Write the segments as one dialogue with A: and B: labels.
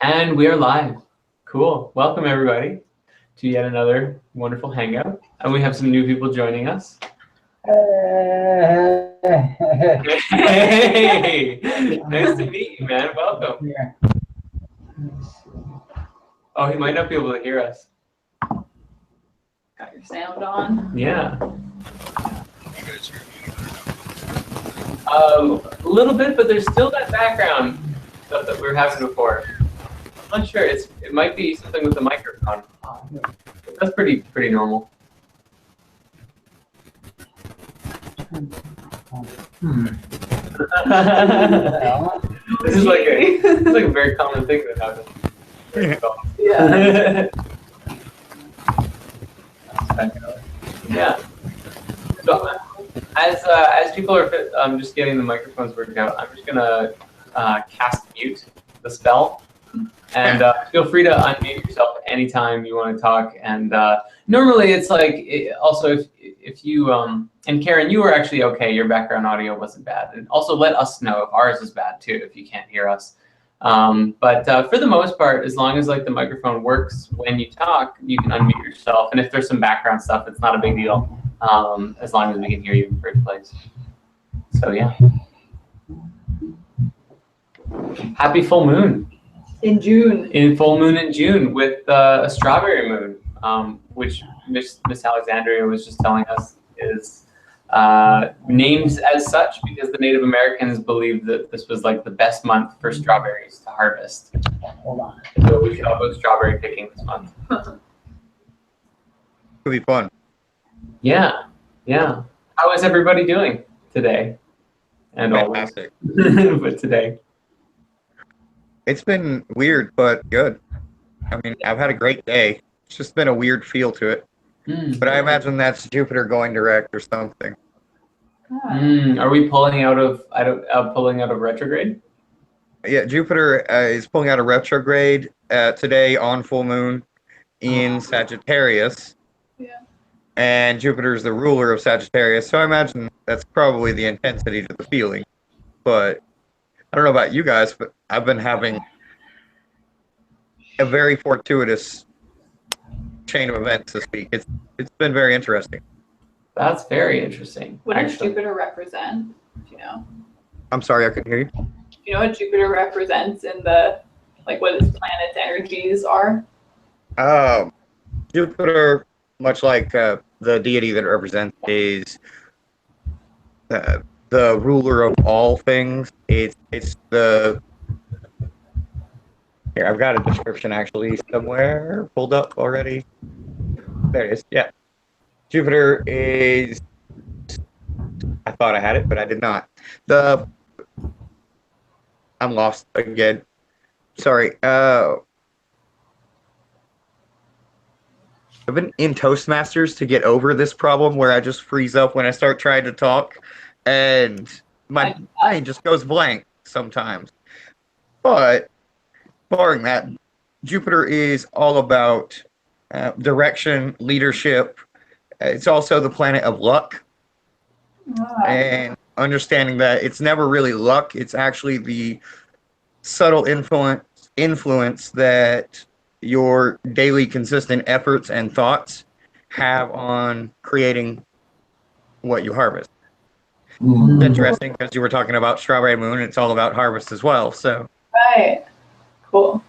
A: And we are live. Cool. Welcome, everybody, to yet another wonderful hangout. And we have some new people joining us. Hey! Nice to meet you, man. Welcome.
B: Yeah.
A: Oh, he might not be able to hear us.
C: Got your sound on?
A: Yeah. A little bit, but there's still that background stuff that we were having before. I'm not sure. It might be something with the microphone. That's pretty normal. This is like a very common thing that happens.
C: Yeah.
A: Yeah. So as people are just getting the microphones worked out, I'm just gonna cast mute the spell, and feel free to unmute yourself anytime you want to talk. And normally it's like also if you and Karen, you were actually okay. Your background audio wasn't bad, and also let us know if ours is bad too if you can't hear us. But for the most part, as long as like the microphone works when you talk, you can unmute yourself. And if there's some background stuff, it's not a big deal, as long as we can hear you in the first place. So yeah. Happy full moon.
C: In June.
A: In full moon in June with a strawberry moon, which Miss Alexandria was just telling us is named as such because the Native Americans believed that this was like the best month for strawberries to harvest.
B: Hold on.
A: So we should all go strawberry picking this month.
D: It'll be fun.
A: Yeah, yeah. How is everybody doing today? And always, but today.
D: It's been weird, but good. I mean, I've had a great day. It's just been a weird feel to it. But I imagine that's Jupiter going direct or something.
A: Are we pulling out of retrograde?
D: Yeah, Jupiter is pulling out of retrograde today on full moon in Sagittarius.
C: Yeah.
D: And Jupiter is the ruler of Sagittarius, so I imagine that's probably the intensity to the feeling. But I don't know about you guys, but I've been having a very fortuitous chain of events this week. It's been very interesting.
A: That's very interesting.
C: What does Jupiter represent? Do you know?
D: I'm sorry, I couldn't hear you.
C: Do you know what Jupiter represents in the, like, what its planet's energies are?
D: Jupiter, much like the deity that it represents, is the ruler of all things. It's the... Here, I've got a description actually somewhere pulled up already. There it is, yeah. Jupiter is... I thought I had it, but I did not. I'm lost again. Sorry. I've been in Toastmasters to get over this problem where I just freeze up when I start trying to talk, and my mind just goes blank sometimes. But barring that, Jupiter is all about direction, leadership. It's also the planet of luck, and understanding that it's never really luck. It's actually the subtle influence that your daily consistent efforts and thoughts have on creating what you harvest. It's interesting because you were talking about strawberry moon. It's all about harvest as well. So
C: Right. Cool.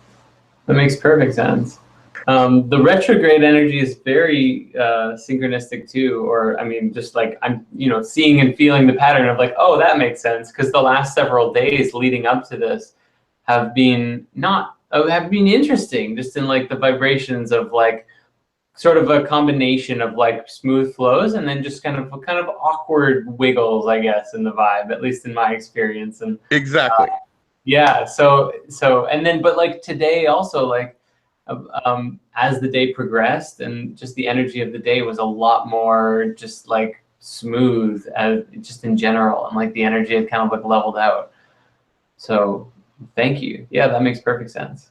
A: That makes perfect sense. The retrograde energy is very synchronistic too, or I mean, just like I'm, seeing and feeling the pattern of like, oh, that makes sense, because the last several days leading up to this have been interesting, just in like the vibrations of like sort of a combination of like smooth flows and then just kind of awkward wiggles, I guess, in the vibe, at least in my experience. And
D: exactly.
A: Yeah. So and then, but like today also, like as the day progressed and just the energy of the day was a lot more just like smooth, just in general, and like the energy had kind of like leveled out. So thank you. Yeah, that makes perfect sense.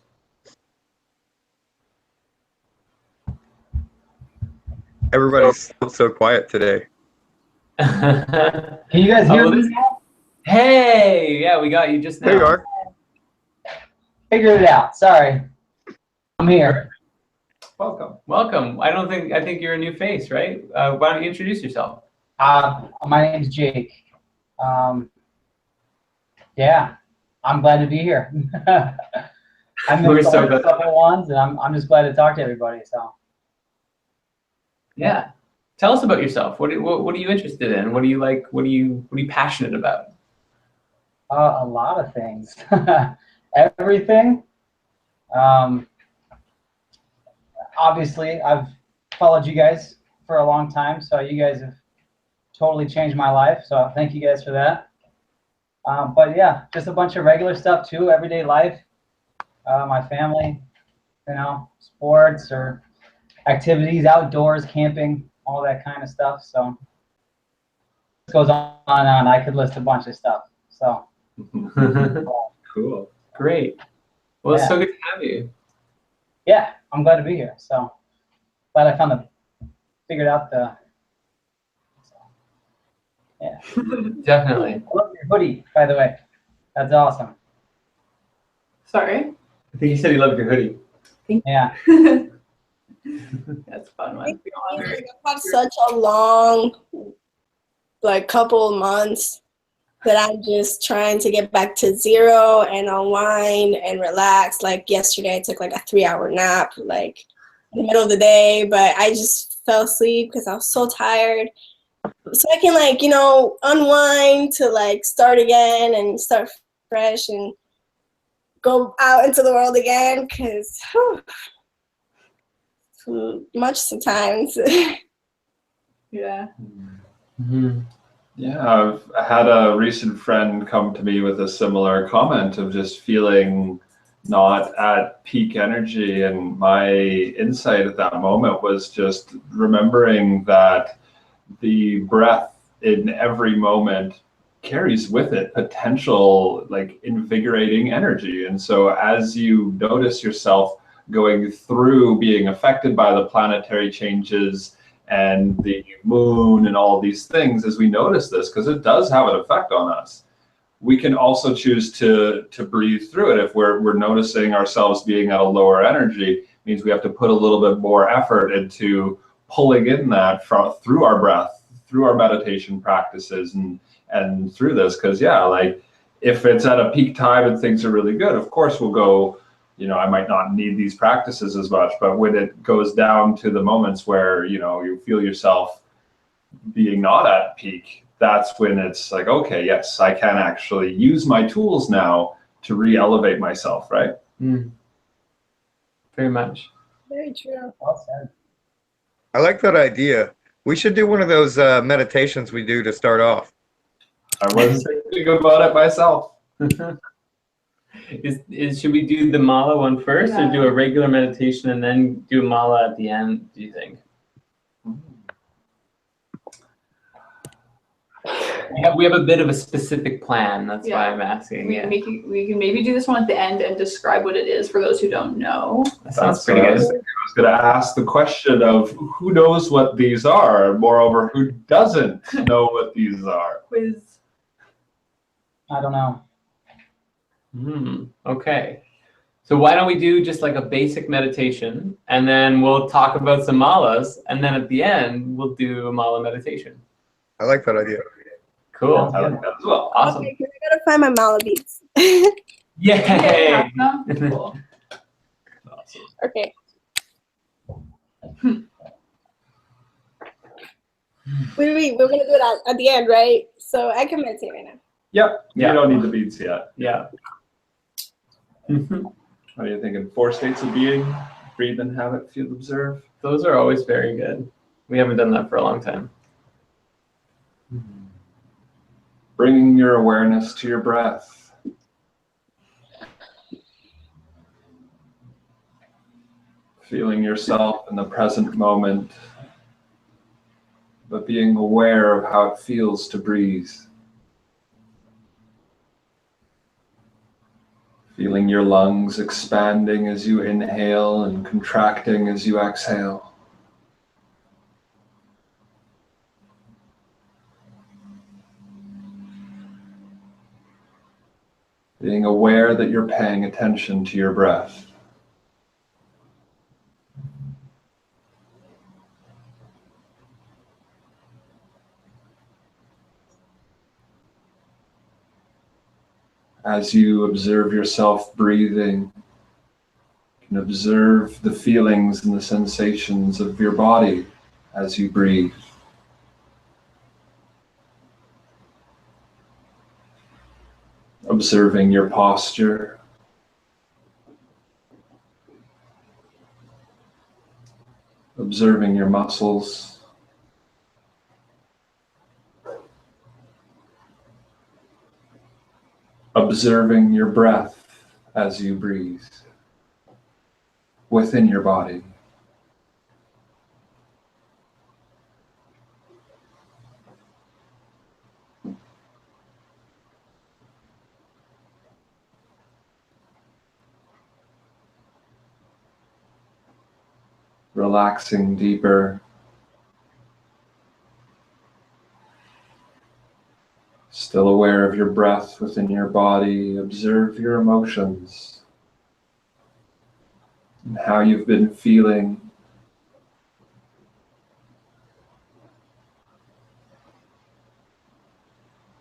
D: Everybody's so quiet today.
B: Can you guys hear me?
A: Hey, yeah, we got you just now.
D: There you are.
B: Figured it out. Sorry. I'm here.
A: Welcome. Welcome. I think you're a new face, right? Why don't you introduce yourself?
B: My name's Jake. Yeah, I'm glad to be here. I
A: We're
B: missed
A: so
B: a
A: glad.
B: couple of ones, and I'm just glad to talk to everybody. So.
A: Yeah. Tell us about yourself. What are you interested in? What do you like? What are you passionate about?
B: A lot of things. Everything. Obviously, I've followed you guys for a long time, so you guys have totally changed my life. So thank you guys for that. But yeah, just a bunch of regular stuff too, everyday life, my family, sports or activities, outdoors, camping, all that kind of stuff. So it goes on and on. I could list a bunch of stuff. So
A: Cool. Great. Well, it's so good to have you.
B: Yeah, I'm glad to be here. So glad I figured out the. So, yeah.
A: Definitely.
B: I love your hoodie, by the way. That's awesome.
C: Sorry.
A: I think you said you loved your hoodie.
B: Yeah.
C: That's a fun one.
E: I've had such a long, couple of months that I'm just trying to get back to zero and unwind and relax. Like yesterday, I took a 3-hour nap, in the middle of the day, but I just fell asleep because I was so tired. So I can unwind to start again and start fresh and go out into the world again because too much sometimes.
C: Yeah.
A: Mm-hmm.
F: Yeah, I've had a recent friend come to me with a similar comment of just feeling not at peak energy. And my insight at that moment was just remembering that the breath in every moment carries with it potential invigorating energy. And so as you notice yourself going through being affected by the planetary changes and the moon and all these things, as we notice this, because it does have an effect on us, we can also choose to breathe through it. If we're noticing ourselves being at a lower energy, it means we have to put a little bit more effort into pulling in that through our breath, through our meditation practices, and through this. Because if it's at a peak time and things are really good, of course we'll go, I might not need these practices as much, but when it goes down to the moments where, you feel yourself being not at peak, that's when it's okay, yes, I can actually use my tools now to re-elevate myself, right?
A: Mm. Very much.
E: Very true.
B: Well said.
D: I like that idea. We should do one of those meditations we do to start off.
F: I was thinking about it myself.
A: Should we do the mala one first, or do a regular meditation and then do mala at the end, do you think? We have a bit of a specific plan. That's why I'm asking.
C: We can maybe do this one at the end and describe what it is for those who don't know.
A: That sounds pretty good.
F: I was going to ask the question of who knows what these are, and moreover, who doesn't know what these are.
C: Quiz.
B: I don't know.
A: Okay. So why don't we do just a basic meditation, and then we'll talk about some malas, and then at the end we'll do a mala meditation.
D: I like that idea.
A: Cool.
F: I like that as well.
A: Awesome.
E: Okay, 'cause I gotta find my mala beads.
A: Yay!
C: Yeah, cool.
F: Awesome.
E: Okay. We're gonna do it at the end, right? So I can meditate right now.
F: Yep.
A: Yeah.
F: You don't need the beads yet.
A: Yeah.
F: What are you thinking? 4 states of being: breathe and habit, feel, observe.
A: Those are always very good. We haven't done that for a long time.
F: Bringing your awareness to your breath. Feeling yourself in the present moment, but being aware of how it feels to breathe. Feeling your lungs expanding as you inhale and contracting as you exhale. Being aware that you're paying attention to your breath. As you observe yourself breathing, you can observe the feelings and the sensations of your body as you breathe. Observing your posture. Observing your muscles. Observing your breath as you breathe within your body. Relaxing deeper. Still aware of your breath within your body. Observe your emotions and how you've been feeling.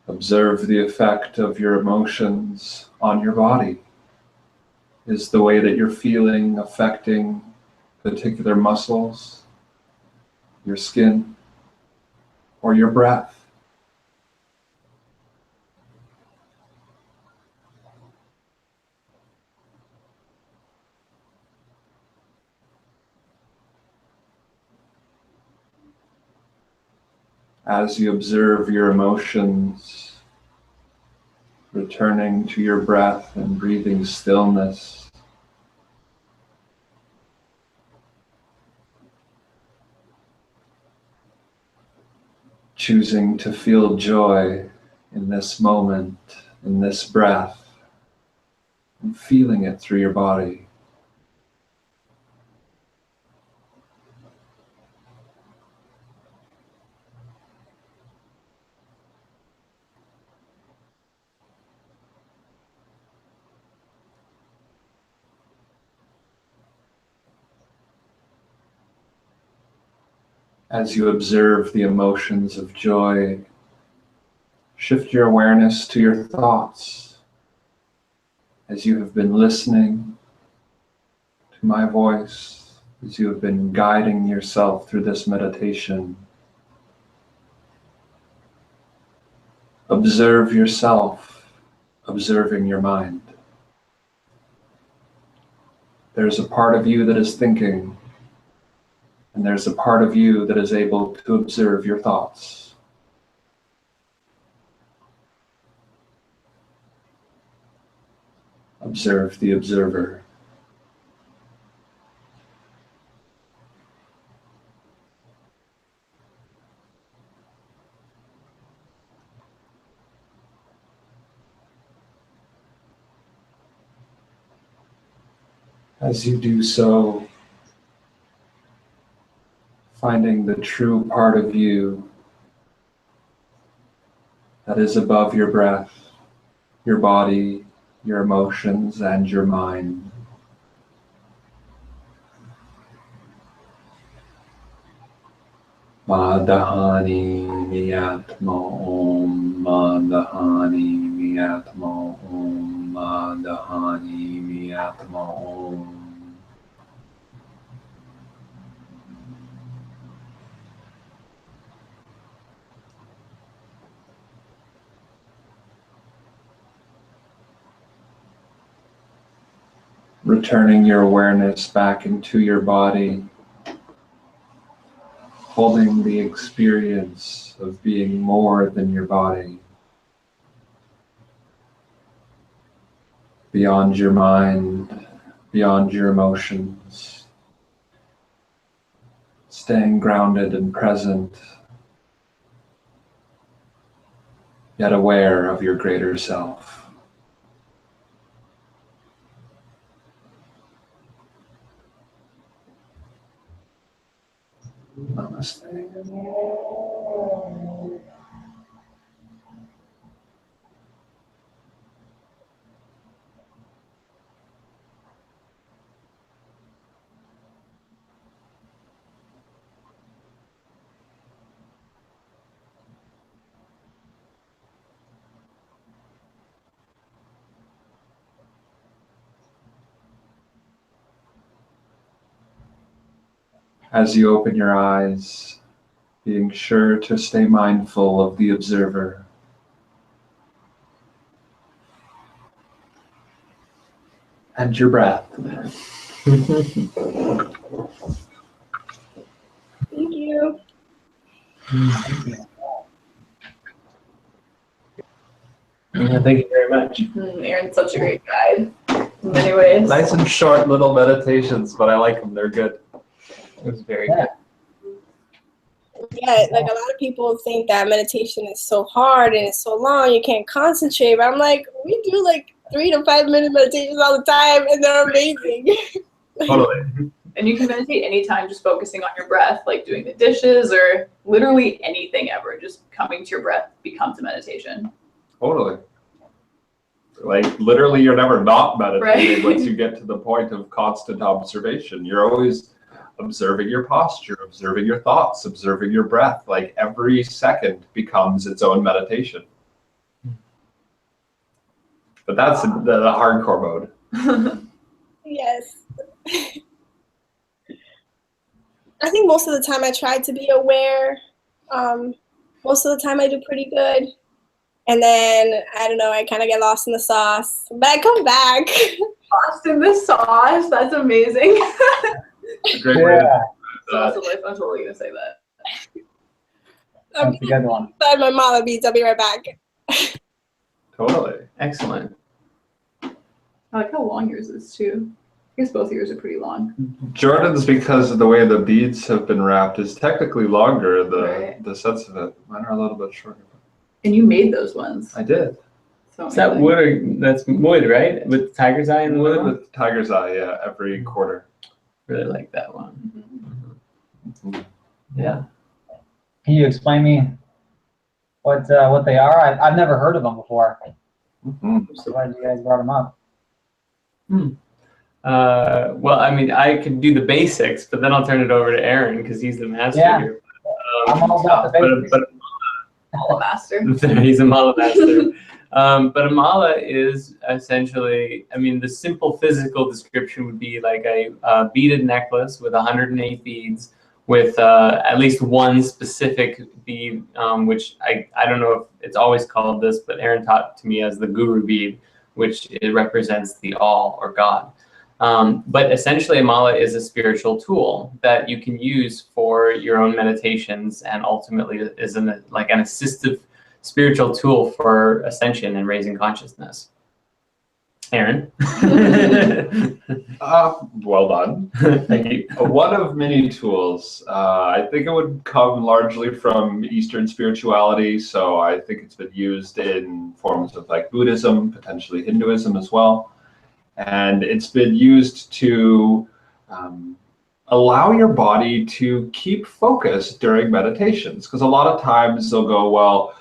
F: Observe the effect of your emotions on your body. Is the way that you're feeling affecting particular muscles, your skin, or your breath? As you observe your emotions, returning to your breath and breathing stillness, choosing to feel joy in this moment, in this breath, and feeling it through your body. As you observe the emotions of joy, shift your awareness to your thoughts. As you have been listening to my voice, as you have been guiding yourself through this meditation, observe yourself, observing your mind. There's a part of you that is thinking, and there's a part of you that is able to observe your thoughts. Observe the observer. As you do so, finding the true part of you that is above your breath, your body, your emotions, and your mind. Madahani miyatma om, Madahani miyatma om, Madahani miyatma om. Returning your awareness back into your body, holding the experience of being more than your body, beyond your mind, beyond your emotions, staying grounded and present, yet aware of your greater self. Namaste. As you open your eyes, being sure to stay mindful of the observer. And your breath.
E: Thank you.
A: Yeah, thank you very much.
C: Aaron's such a great guide in many ways.
F: Nice and short little meditations, but I like them. They're good.
A: It was very good.
E: Yeah, like a lot of people think that meditation is so hard and it's so long, you can't concentrate. But I'm like, we do like 3 to 5 minute meditations all the time, and they're amazing.
F: Totally.
C: And you can meditate anytime, just focusing on your breath, like doing the dishes or literally anything ever. Just coming to your breath becomes a meditation.
F: Totally. Like literally you're never not meditating
C: Right.
F: once you get to the point of constant observation. You're always observing your posture, observing your thoughts, observing your breath. Like every second becomes its own meditation. But that's the hardcore mode.
E: Yes. I think most of the time I try to be aware. Most of the time I do pretty good. And then, I don't know, I kind of get lost in the sauce. But I come back.
C: Lost in the sauce. That's amazing.
F: Great way to
C: Sauce of life. I'm totally going to say that.
B: That's a good one.
E: Inside my mala beads. I'll be right back.
F: Totally.
A: Excellent.
C: I like how long yours is too. I guess both of yours are pretty long.
F: Jordan's, because of the way the beads have been wrapped, is technically longer,
C: Right.
F: the sense of it. Mine are a little bit shorter.
C: And you made those ones.
F: I did.
C: So
A: Is that
C: amazing.
A: wood or that's wood, right? With tiger's eye and wood?
F: With tiger's eye, yeah, every quarter.
A: Really like that one.
C: Mhm.
A: Yeah.
B: Can you explain me what they are? I've never heard of them before.
F: Mhm.
B: I'm so glad you guys brought them up.
A: Well, I mean, I could do the basics, but then I'll turn it over to Aaron because he's the master
B: Yeah.
A: here.
B: I'm all about the basics.
A: But
C: Mala master.
A: he's a mala master. But a mala is essentially, I mean, the simple physical description would be like a beaded necklace with 108 beads with at least one specific bead, which I don't know if it's always called this, but Aaron taught to me as the guru bead, which it represents the all or God. But essentially, a mala is a spiritual tool that you can use for your own meditations, and ultimately is like an assistive spiritual tool for ascension and raising consciousness. Aaron.
F: Well done.
A: Thank you.
F: One of many tools. I think it would come largely from Eastern spirituality, so I think it's been used in forms of like Buddhism, potentially Hinduism as well. And it's been used to allow your body to keep focus during meditations. Because a lot of times they'll go, well,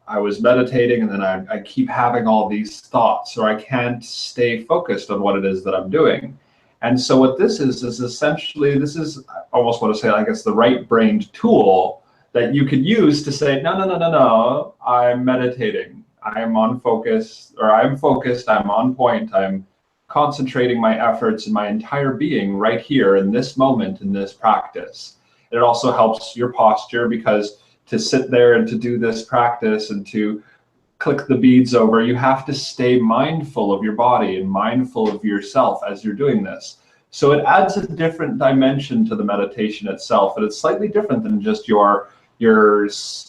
F: I was meditating and then I keep having all these thoughts, or I can't stay focused on what it is that I'm doing. And so what this is essentially, this is, I almost want to say, I guess, the right-brained tool that you could use to say, no, I'm meditating. I'm on focus, or I'm focused, I'm on point, I'm concentrating my efforts and my entire being right here in this moment, in this practice. It also helps your posture, because to sit there and to do this practice and to click the beads over, you have to stay mindful of your body and mindful of yourself as you're doing this. So it adds a different dimension to the meditation itself, and it's slightly different than just your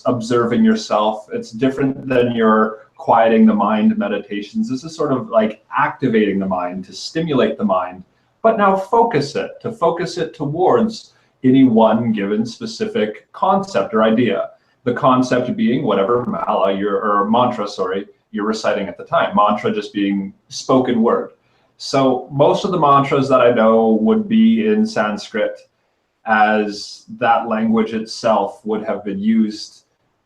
F: observing yourself. It's different than your quieting the mind meditations. This is sort of like activating the mind to stimulate the mind, but now focus it towards any one given specific concept or idea. The concept being whatever mala or mantra, you're reciting at the time. Mantra just being spoken word. So most of the mantras that I know would be in Sanskrit, as that language itself would have been used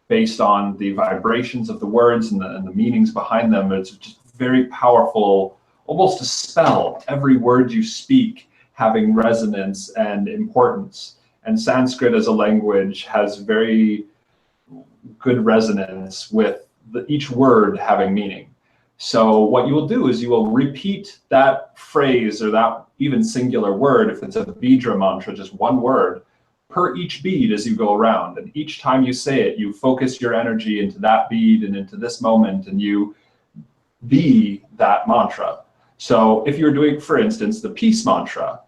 F: based on the vibrations of the words and the meanings behind them. It's just very powerful, almost a spell. Every word you speak having resonance and importance. And Sanskrit as a language has very good resonance with each word having meaning. So what you will do is you will repeat that phrase or that even singular word, if it's a Vidra mantra, just one word, per each bead as you go around. And each time you say it, you focus your energy into that bead and into this moment, and you be that mantra. So if you're doing, for instance, the peace mantra,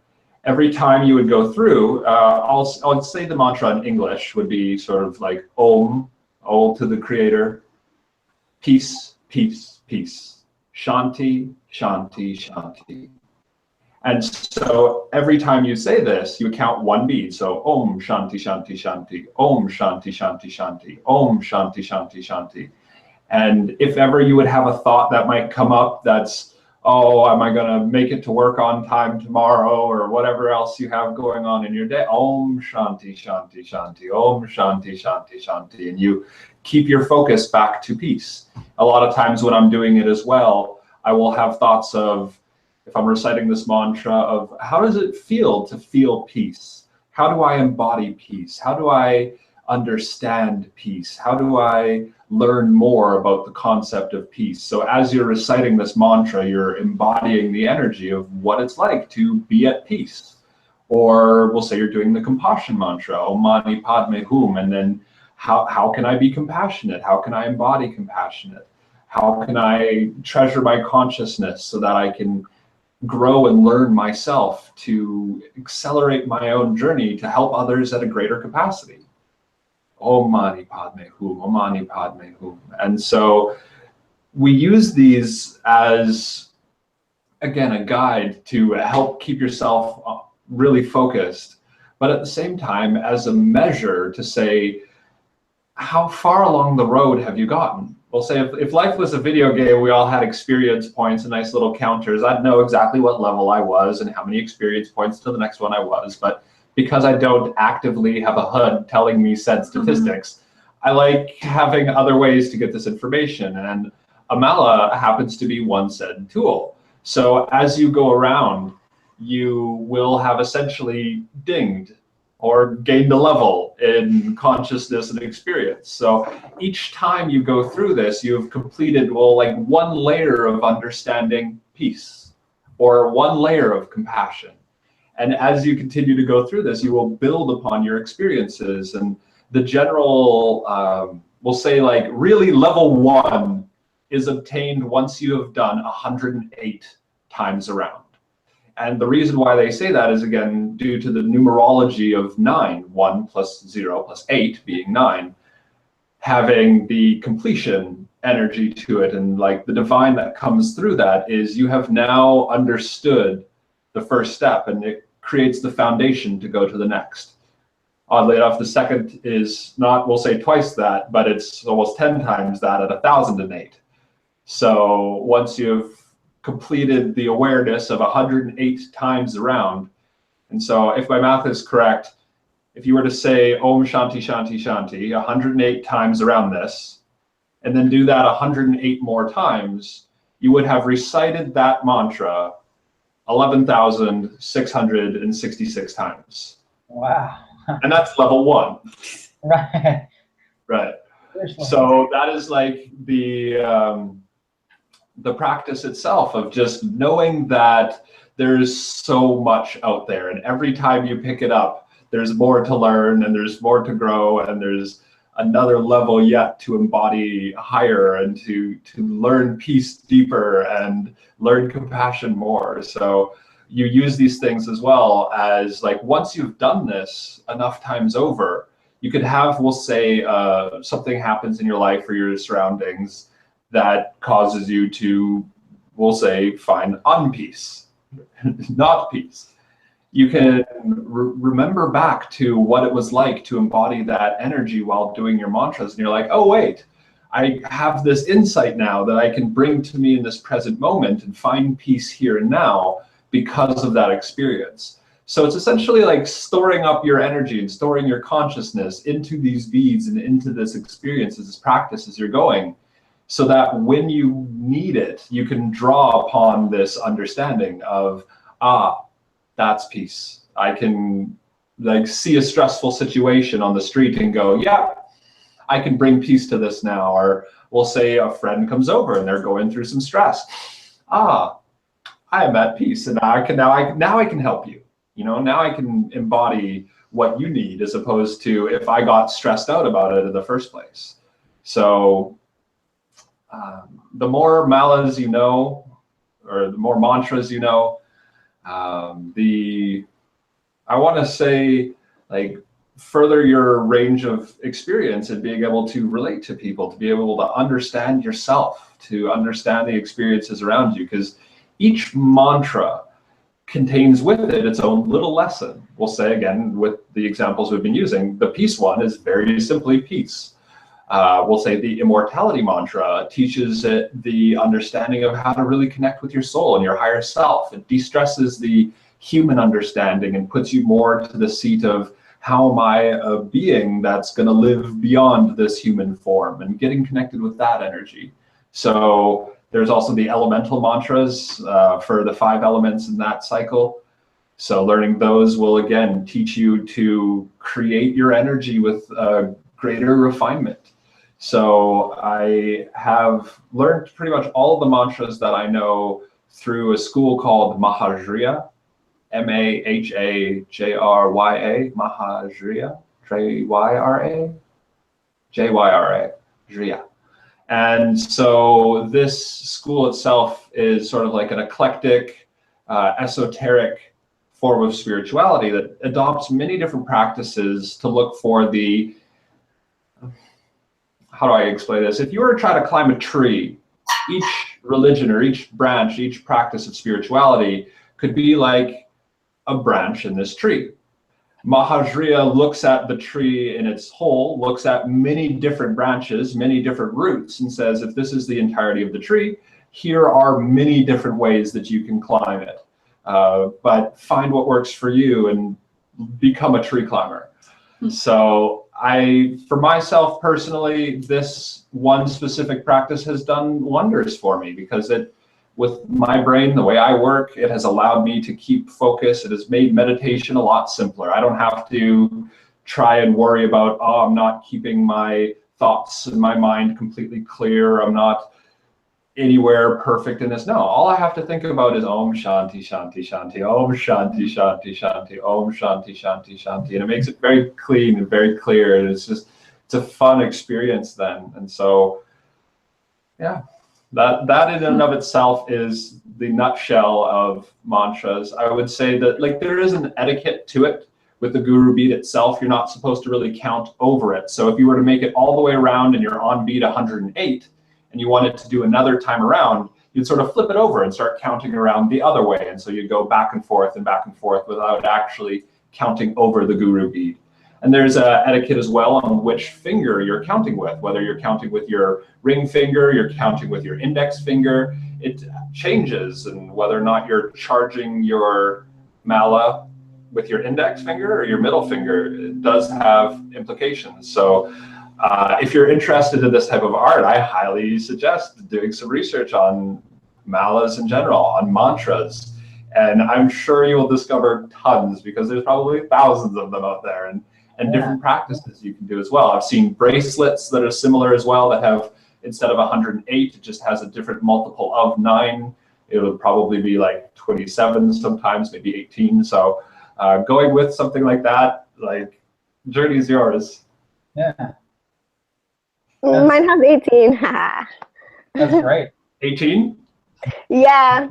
F: every time you would go through, I'll say the mantra in English would be sort of like Om, O to the Creator, peace, peace, peace, Shanti, Shanti, Shanti. And so every time you say this, you count one bead. So Om Shanti Shanti Shanti, Om Shanti Shanti Shanti, Om Shanti Shanti Shanti. And if ever you would have a thought that might come up that's, oh, am I going to make it to work on time tomorrow, or whatever else you have going on in your day, Om Shanti Shanti Shanti, Om Shanti Shanti Shanti, and you keep your focus back to peace. A lot of times when I'm doing it as well, I will have thoughts of, if I'm reciting this mantra, of how does it feel to feel peace? How do I embody peace? How do I understand peace? How do I learn more about the concept of peace? So as you're reciting this mantra, you're embodying the energy of what it's like to be at peace. Or we'll say you're doing the compassion mantra, Om Mani Padme Hum, and then how can I be compassionate? How can I embody compassionate? How can I treasure my consciousness so that I can grow and learn myself to accelerate my own journey to help others at a greater capacity? Om Mani Padme Hum, Om Mani Padme Hum. And so we use these as, again, a guide to help keep yourself really focused, but at the same time as a measure to say, how far along the road have you gotten? We'll say if life was a video game, we all had experience points and nice little counters. I'd know exactly what level I was and how many experience points to the next one I was. But because I don't actively have a HUD telling me said statistics, I like having other ways to get this information. And Amala happens to be one said tool. So as you go around, you will have essentially dinged or gained a level in consciousness and experience. So each time you go through this, you've completed, well, like one layer of understanding peace or one layer of compassion. And as you continue to go through this, you will build upon your experiences. And the general, we'll say like really level 1 is obtained once you have done 108 times around. And the reason why they say that is, again, due to the numerology of 9, 1 plus 0 plus 8 being 9, having the completion energy to it. And like the divine that comes through that is you have now understood the first step, and it creates the foundation to go to the next. Oddly enough, the second is not, we'll say twice that, but it's almost 10 times that at 1,008. So once you've completed the awareness of 108 times around. And so if my math is correct, if you were to say Om Shanti Shanti Shanti 108 times around this, and then do that 108 more times, you would have recited that mantra 11,666 times.
B: Wow.
F: And that's level 1.
B: Right.
F: Right. So that is like the practice itself of just knowing that there's so much out there, and every time you pick it up, there's more to learn and there's more to grow, and there's another level yet to embody higher and to learn peace deeper and learn compassion more. So you use these things as well as, like, once you've done this enough times over, you could have, we'll say, something happens in your life or your surroundings that causes you to, we'll say, find unpeace, not peace. You can remember back to what it was like to embody that energy while doing your mantras, and you're like, oh wait, I have this insight now that I can bring to me in this present moment and find peace here and now because of that experience. So it's essentially like storing up your energy and storing your consciousness into these beads and into this experience, this practice as you're going, so that when you need it, you can draw upon this understanding of, that's peace. I can like see a stressful situation on the street and go, yeah, I can bring peace to this now. Or we'll say a friend comes over and they're going through some stress. I am at peace, and now I can help you. You know, now I can embody what you need, as opposed to if I got stressed out about it in the first place. So the more malas you know, or the more mantras you know, I want to say, like, further your range of experience and being able to relate to people, to be able to understand yourself, to understand the experiences around you, because each mantra contains with it its own little lesson. We'll say again, with the examples we've been using, the peace one is very simply peace. We'll say the immortality mantra teaches it the understanding of how to really connect with your soul and your higher self. It de-stresses the human understanding and puts you more to the seat of, how am I a being that's going to live beyond this human form, and getting connected with that energy. So there's also the elemental mantras for the 5 elements in that cycle. So learning those will again teach you to create your energy with greater refinement. So I have learned pretty much all of the mantras that I know through a school called Mahajriya, Mahajrya, Mahajriya, Jyra, Jriya. And so this school itself is sort of like an eclectic, esoteric form of spirituality that adopts many different practices to look for the, how do I explain this? If you were to try to climb a tree, each religion or each branch, each practice of spirituality could be like a branch in this tree. Mahajriya looks at the tree in its whole, looks at many different branches, many different roots, and says, if this is the entirety of the tree, here are many different ways that you can climb it. But find what works for you and become a tree climber. So for myself personally, this one specific practice has done wonders for me, because with my brain, the way I work, it has allowed me to keep focus. It has made meditation a lot simpler. I don't have to try and worry about, oh, I'm not keeping my thoughts in my mind completely clear. I'm not anywhere perfect in this. No, all I have to think about is Om Shanti Shanti Shanti, Om Shanti Shanti Shanti, Om Shanti Shanti Shanti. And it makes it very clean and very clear. And it's a fun experience then. And so, yeah. That in and of itself is the nutshell of mantras. I would say that, like, there is an etiquette to it. With the guru bead itself, you're not supposed to really count over it. So if you were to make it all the way around and you're on bead 108 and you wanted to do another time around, you'd sort of flip it over and start counting around the other way. And so you'd go back and forth without actually counting over the guru bead. And there's etiquette as well on which finger you're counting with, whether you're counting with your ring finger, you're counting with your index finger. It changes, and whether or not you're charging your mala with your index finger or your middle finger, it does have implications. So if you're interested in this type of art, I highly suggest doing some research on malas in general, on mantras. And I'm sure you will discover tons, because there's probably thousands of them out there. And different practices you can do as well. I've seen bracelets that are similar as well, that have, instead of 108, it just has a different multiple of 9. It would probably be like 27 sometimes, maybe 18. So going with something like that, like, journey is yours.
B: Yeah.
E: Mine has 18.
B: That's great.
F: 18?
E: Yeah.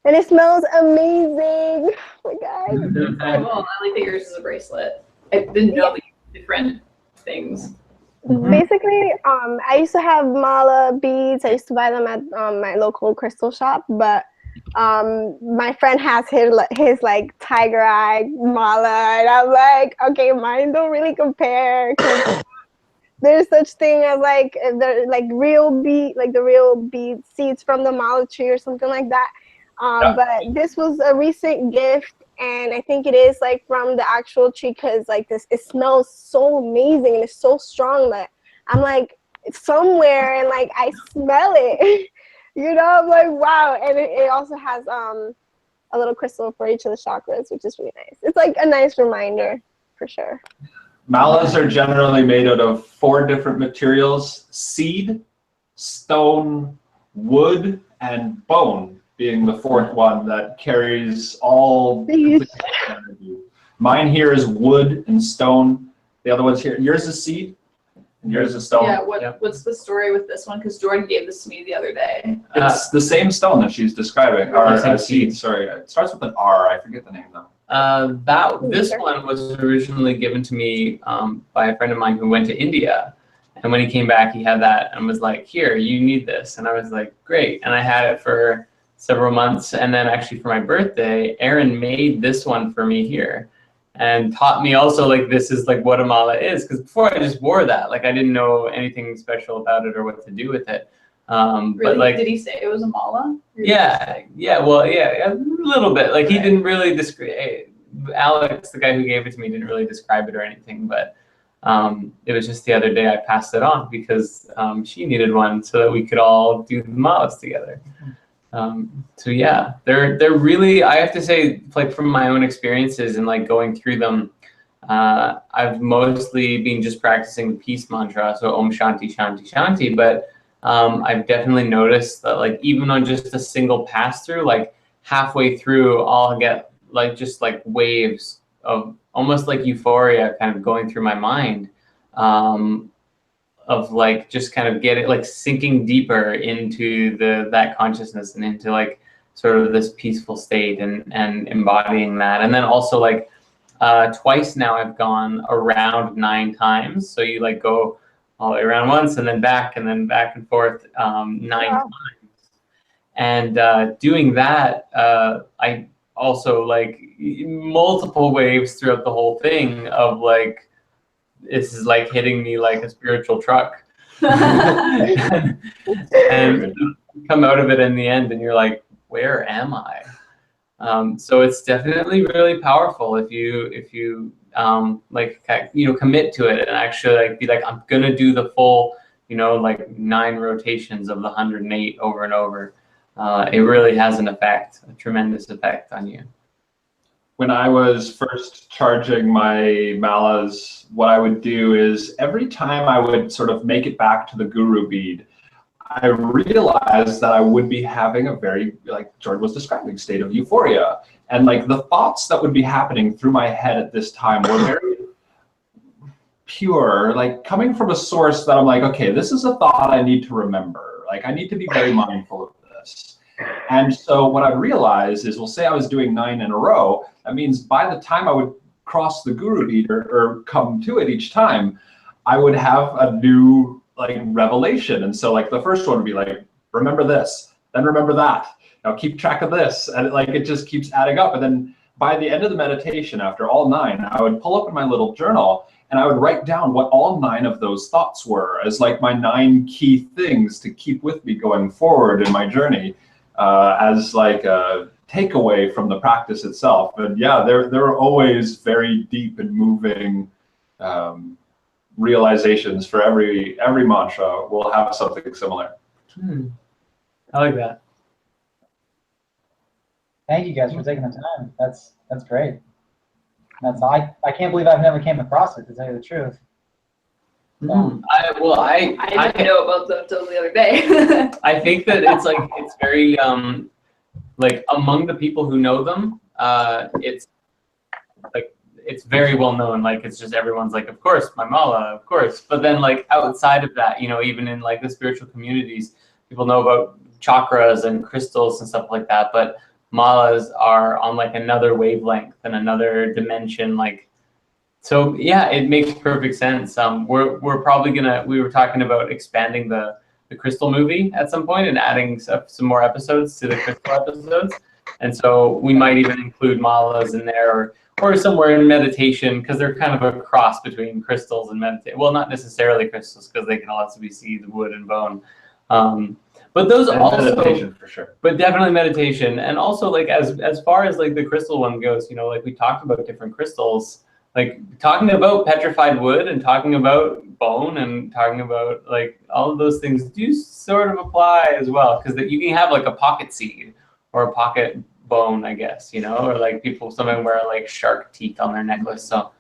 E: And it smells amazing. Oh my God.
C: Well, I like that yours is a bracelet. I didn't know that you did different things.
E: Basically, I used to have mala beads. I used to buy them at my local crystal shop, but my friend has his like tiger eye mala, and I'm like, okay, mine don't really compare. There's such thing as like the real bead seeds from the mala tree or something like that. But this was a recent gift, and I think it is like from the actual tree, because like it smells so amazing and it's so strong that I'm like, it's somewhere and like I smell it. You know, I'm like, wow. And it also has a little crystal for each of the chakras, which is really nice. It's like a nice reminder for sure.
F: Malas are generally made out of 4 different materials: seed, stone, wood, and bone being the 4th one that carries all the energy. Mine here is wood and stone. The other one's here. Yours is seed, and yours is stone.
C: Yeah,
A: Yep.
C: what's the story with this one? Because Jordan gave this to me the other day.
F: It's the same stone that she's describing. Or seed. Sorry, it starts with an R. I forget the name though.
A: This one was originally given to me by a friend of mine who went to India. And when he came back, he had that and was like, here, you need this. And I was like, great. And I had it for several months. And then actually for my birthday, Aaron made this one for me here and taught me also like this is like what a mala is. Because before I just wore that, like I didn't know anything special about it or what to do with it.
C: Really?
A: But like,
C: Did he say it was a mala?
A: yeah, well, yeah, a little bit. Like he didn't really describe, Alex, the guy who gave it to me, didn't really describe it or anything, but it was just the other day I passed it on because she needed one so that we could all do the malas together. So yeah, they're really, I have to say, like from my own experiences and like going through them, I've mostly been just practicing the peace mantra, so Om Shanti Shanti Shanti, but I've definitely noticed that like even on just a single pass through, like halfway through, I'll get like just like waves of almost like euphoria kind of going through my mind, of like just kind of getting like sinking deeper into that consciousness and into like sort of this peaceful state and embodying that. And then also like twice now I've gone around 9 times. So you like go all the way around once and then back and forth 9 times. And doing that, I also like multiple waves throughout the whole thing of like, this is like hitting me like a spiritual truck. And you come out of it in the end and you're like, where am I? So it's definitely really powerful if you like, you know, commit to it and actually like be like, I'm gonna do the full, you know, like 9 rotations of the 108 over and over. It really has an effect, a tremendous effect on you.
F: When I was first charging my malas, what I would do is every time I would sort of make it back to the guru bead, I realized that I would be having a very, like Jordan was describing, state of euphoria. And like the thoughts that would be happening through my head at this time were very pure, like coming from a source that I'm like, okay, this is a thought I need to remember. Like I need to be very mindful of this. And so what I realized is, we'll say I was doing 9 in a row. That means by the time I would cross the guru bead or come to it each time, I would have a new like revelation. And so like the first one would be like, remember this, then remember that. Now keep track of this. And like it just keeps adding up. And then by the end of the meditation, after all 9, I would pull up in my little journal and I would write down what all 9 of those thoughts were as like my 9 key things to keep with me going forward in my journey. As like a takeaway from the practice itself. And yeah, there are always very deep and moving realizations for every mantra. Will have something similar.
A: I like that.
B: Thank you guys for taking the time. That's great. I can't believe I've never came across it, to tell you the truth.
C: I didn't know about them until the other day.
A: I think that it's like, it's very like among the people who know them, it's like, it's very well known. Like it's just, everyone's like, of course, my mala, of course. But then like outside of that, you know, even in like the spiritual communities, people know about chakras and crystals and stuff like that. But malas are on like another wavelength and another dimension. Like, so yeah, it makes perfect sense. We're probably we were talking about expanding the crystal movie at some point and adding some more episodes to the crystal episodes. And so we might even include malas in there or somewhere in meditation, because they're kind of a cross between crystals and meditation. Well, not necessarily crystals, because they can also be seeds, wood, and bone. But those
F: And
A: also
F: meditation for sure.
A: But definitely meditation. And also like as far as like the crystal one goes, you know, like we talked about different crystals, like talking about petrified wood and talking about bone and talking about like all of those things do sort of apply as well, because that you can have like a pocket seed or a pocket bone, I guess, you know, or like some wear like shark teeth on their necklace. So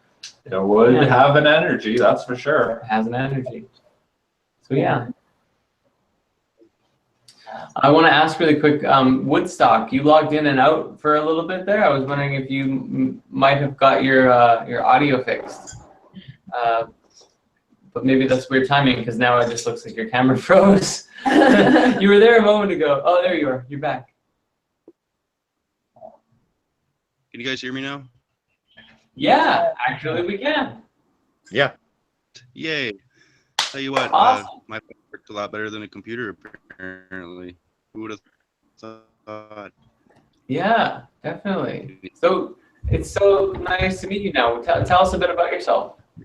F: it would have an energy, that's for sure.
A: It has an energy. So yeah. I want to ask really quick, Woodstock, you logged in and out for a little bit there. I was wondering if you might have got your audio fixed. But maybe that's weird timing because now it just looks like your camera froze. You were there a moment ago. Oh, there you are. You're back.
G: Can you guys hear me now?
A: Yeah, actually we can.
D: Yeah.
G: Yay. Tell you what,
A: Awesome.
G: my phone worked a lot better than a computer, apparently. Who would have thought?
A: Yeah, definitely. So it's so nice to meet you now. Tell us a bit about yourself.
G: My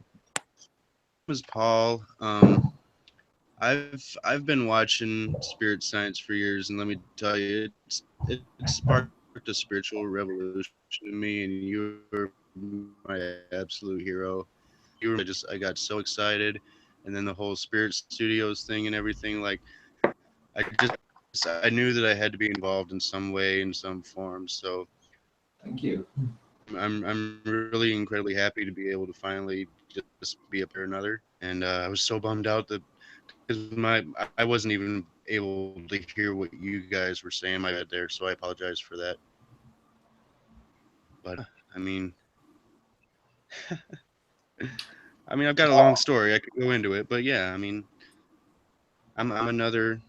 G: name is Paul. I've been watching Spirit Science for years, and let me tell you, it sparked a spiritual revolution in me, and you were my absolute hero. I got so excited, and then the whole Spirit Studios thing and everything, like I knew that I had to be involved in some way, in some form. So
A: Thank you.
G: I'm really incredibly happy to be able to finally just be up here another. And I was so bummed out that because I wasn't even able to hear what you guys were saying my bad there, so I apologize for that. But I mean, I've got a long story. I could go into it, but yeah, I mean, I'm another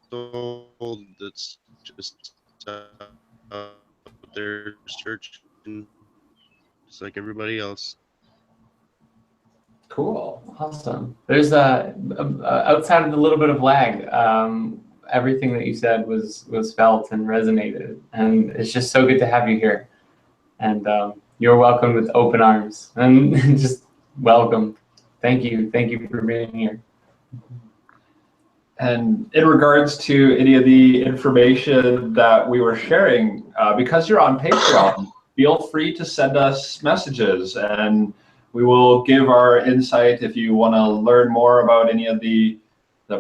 G: soul that's just out there searching, just like everybody else.
A: Cool. Awesome. There's outside of the little bit of lag, everything that you said was felt and resonated, and it's just so good to have you here. And you're welcome with open arms, and just welcome. Thank you for being here.
F: And in regards to any of the information that we were sharing, because you're on Patreon, feel free to send us messages and we will give our insight if you want to learn more about any of the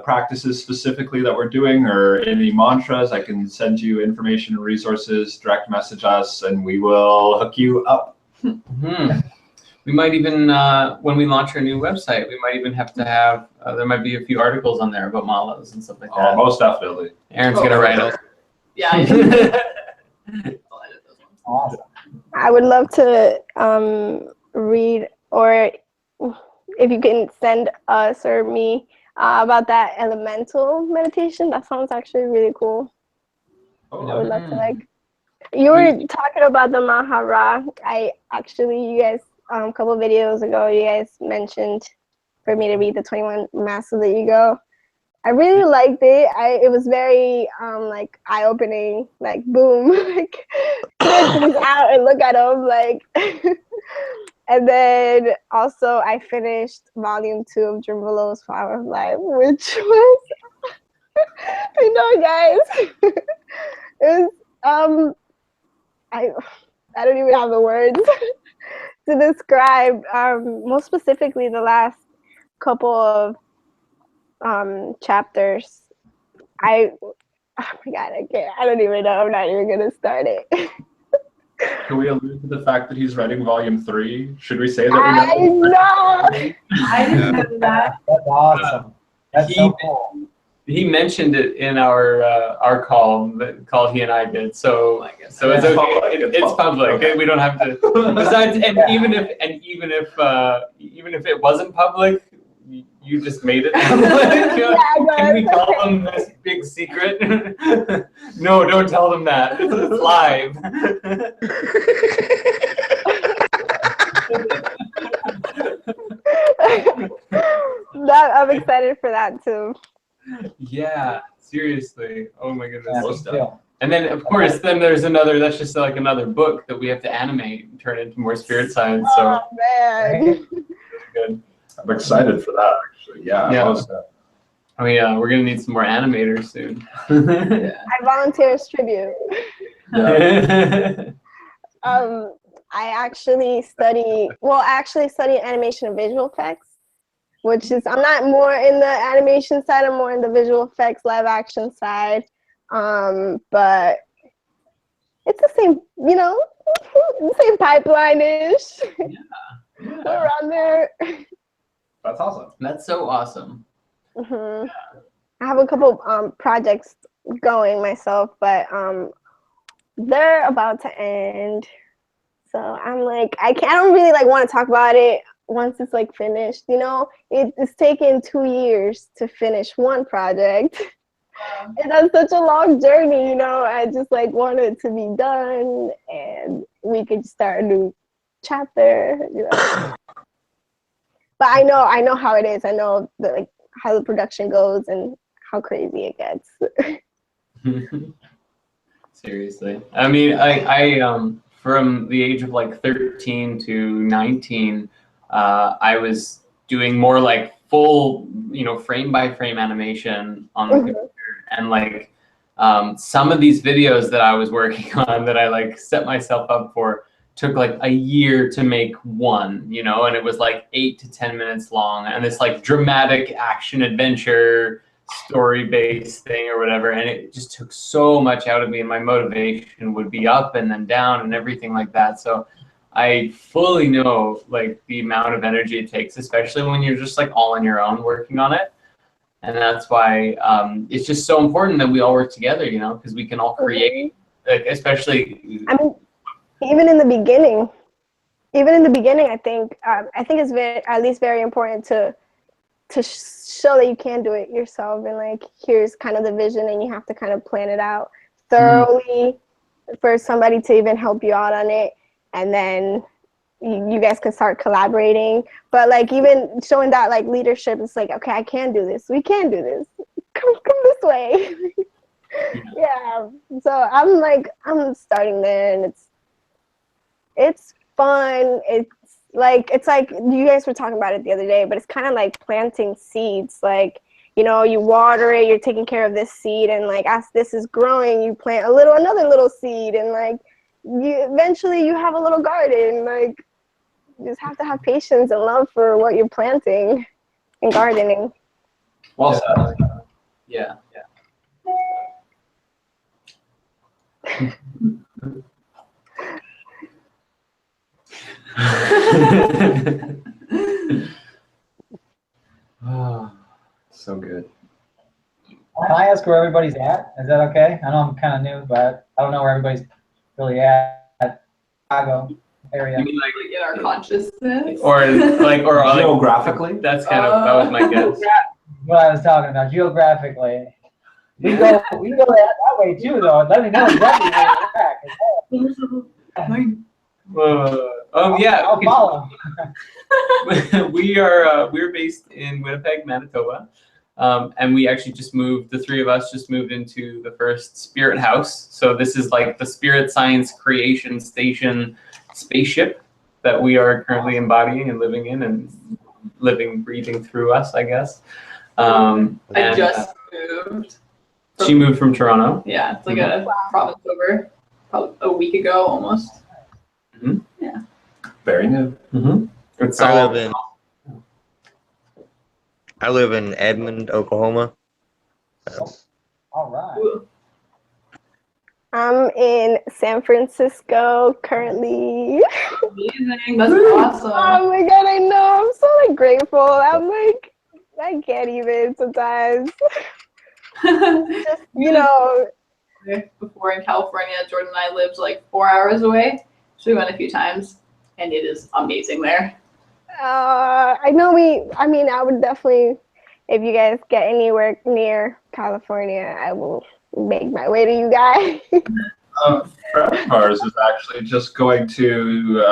F: practices specifically that we're doing or any mantras. I can send you information and resources, direct message us, and we will hook you up.
A: We might even, when we launch our new website, we might even have to have, there might be a few articles on there about malas and stuff like that.
F: Oh, most definitely.
A: Aaron's going to write it.
C: Yeah. I'll edit those ones.
B: Awesome.
E: I would love to read, or if you can send us or me about that elemental meditation. That sounds actually really cool. I would love to, like, you were talking about the Mahara. You guys, a couple videos ago, you guys mentioned for me to read the 21 Masters of the Ego. I really liked it. It was very like eye-opening, like boom, like check these out and look at them, like. And then also I finished volume 2 of Jimbalow's Flower of Life, which was, I know, guys, it was I don't even have the words to describe. Most specifically, the last couple of chapters. Oh my God, I don't even know. I'm not even gonna start it.
F: Can we allude to the fact that he's writing volume 3? Should we say that?
E: I know.
C: I didn't know that.
B: That's awesome. That's so cool.
A: He mentioned it in our call, the call he and I did. So it's okay. It's public. Okay. We don't have to. Besides, and even if it wasn't public, you just made it public. Can we tell them this big secret? No, don't tell them that. It's live.
E: I'm excited for that too.
A: Yeah, seriously. Oh my goodness.
B: Yeah,
A: And then of course, then there's another. That's just like another book that we have to animate and turn into more spirit science. So
E: Oh man.
A: good.
F: I'm excited for that, actually. Yeah.
A: Oh yeah, we're gonna need some more animators soon.
E: I volunteer as tribute. I actually study animation and visual effects, which is, I'm not more in the animation side, I'm more in the visual effects, live action side. But it's the same, the same pipeline-ish.
A: Yeah.
E: Around there.
F: That's awesome.
A: That's so awesome.
E: I have a couple projects going myself, but they're about to end. So I'm like, I don't really like want to talk about it once it's like finished. You know, it's taken 2 years to finish one project. And that's such a long journey, you know. I just like wanted it to be done and we could start a new chapter, you know. But I know how it is. I know like how the production goes and how crazy it gets.
A: Seriously. I mean, I from the age of like 13 to 19, I was doing more like full, you know, frame by frame animation on the computer. And like some of these videos that I was working on that I like set myself up for took like a year to make one, you know, and it was like 8 to 10 minutes long, and this like dramatic action adventure story-based thing or whatever, and it just took so much out of me, and my motivation would be up and then down and everything like that. So I fully know like the amount of energy it takes, especially when you're just like all on your own working on it. And that's why it's just so important that we all work together, you know, because we can all create, like, especially.
E: I mean, even in the beginning, I think it's at least very important to show that you can do it yourself, and like here's kind of the vision, and you have to kind of plan it out thoroughly for somebody to even help you out on it, and then you guys can start collaborating. But like even showing that like leadership, it's like, okay, I can do this, we can do this, come this way. Yeah, so I'm starting there, and it's fun. It's like you guys were talking about it the other day, but it's kind of like planting seeds. Like, you know, you water it, you're taking care of this seed, and like as this is growing, you plant another little seed, and like eventually you have a little garden. Like, you just have to have patience and love for what you're planting and gardening.
A: Well said. Yeah.
F: Oh, so good.
B: Can I ask where everybody's at? Is that okay? I know I'm kind of new, but I don't know where everybody's really at. Chicago area.
A: You mean like
C: in our consciousness?
A: or
F: Geographically?
A: That's kind of that was my guess.
B: What I was talking about, geographically. We can go that way too, though. Let me know exactly where you're at.
A: Yeah.
B: I'll follow.
A: We're based in Winnipeg, Manitoba, and we actually just moved. The three of us just moved into the first Spirit House. So this is like the Spirit Science Creation Station spaceship that we are currently embodying and living in, and living, breathing through us, I guess.
C: I just moved.
A: She moved from Toronto.
C: Yeah, it's like a province over, probably a week ago almost.
A: Mm-hmm.
C: Yeah.
F: Very new.
A: Mm-hmm.
D: I live in Edmond, Oklahoma.
B: All right.
E: I'm in San Francisco currently.
C: Amazing. That's awesome.
E: Oh my God, I know. I'm so like grateful. I'm like, I can't even sometimes. Just, you know.
C: Before in California, Jordan and I lived like 4 hours away. So we went a few times, and it is amazing there.
E: I know I would definitely, if you guys get anywhere near California, I will make my way to you guys.
F: A friend of ours is actually just going to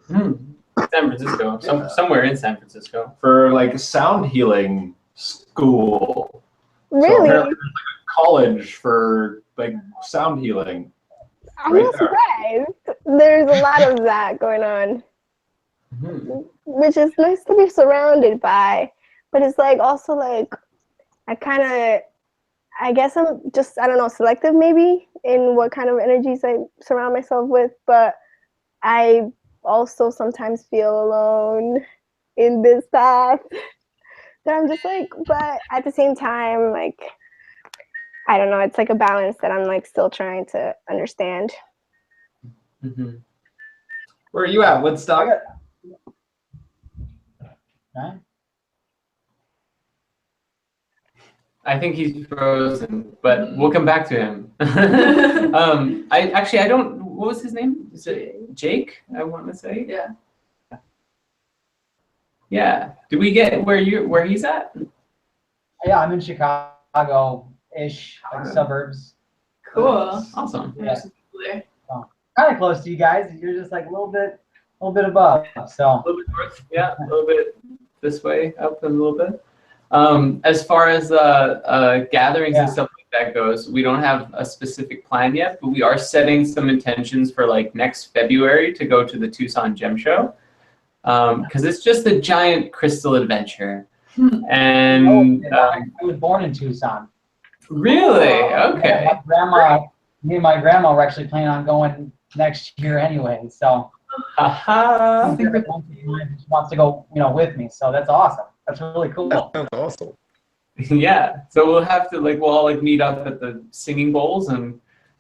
A: San Francisco, somewhere in San Francisco,
F: for like a sound healing school.
E: Really?
F: So apparently there's like a college for like sound healing.
E: I'm not surprised. There's a lot of that going on, which is nice to be surrounded by. But it's like also like I guess I'm just, I don't know, selective maybe in what kind of energies I surround myself with. But I also sometimes feel alone in this path. That I'm just like, but at the same time, like, I don't know, it's like a balance that I'm like still trying to understand.
A: Mm-hmm.
F: Where are you at, Woodstock?
B: Right?
A: I think he's frozen, but we'll come back to him. I don't. What was his name? Is it Jake? I want to say.
C: Yeah.
A: Yeah. Did we get where he's at?
B: Yeah, I'm in Chicago-ish, like suburbs.
C: Cool.
A: Awesome.
B: Yeah.
C: There's some people there.
B: Kind of close to you guys. You're just like a little bit above. So
A: A little bit north. Yeah. A little bit this way, up and a little bit. As far as gatherings and stuff like that goes, we don't have a specific plan yet, but we are setting some intentions for like next February to go to the Tucson Gem Show, because it's just a giant crystal adventure. And
B: I was born in Tucson.
A: really, okay.
B: Me and my grandma were actually planning on going next year anyway. So
A: Haha.
B: she wants to go, with me. So that's awesome. That's really cool.
D: That sounds awesome.
A: Yeah. So we'll have to we'll all meet up at the singing bowls and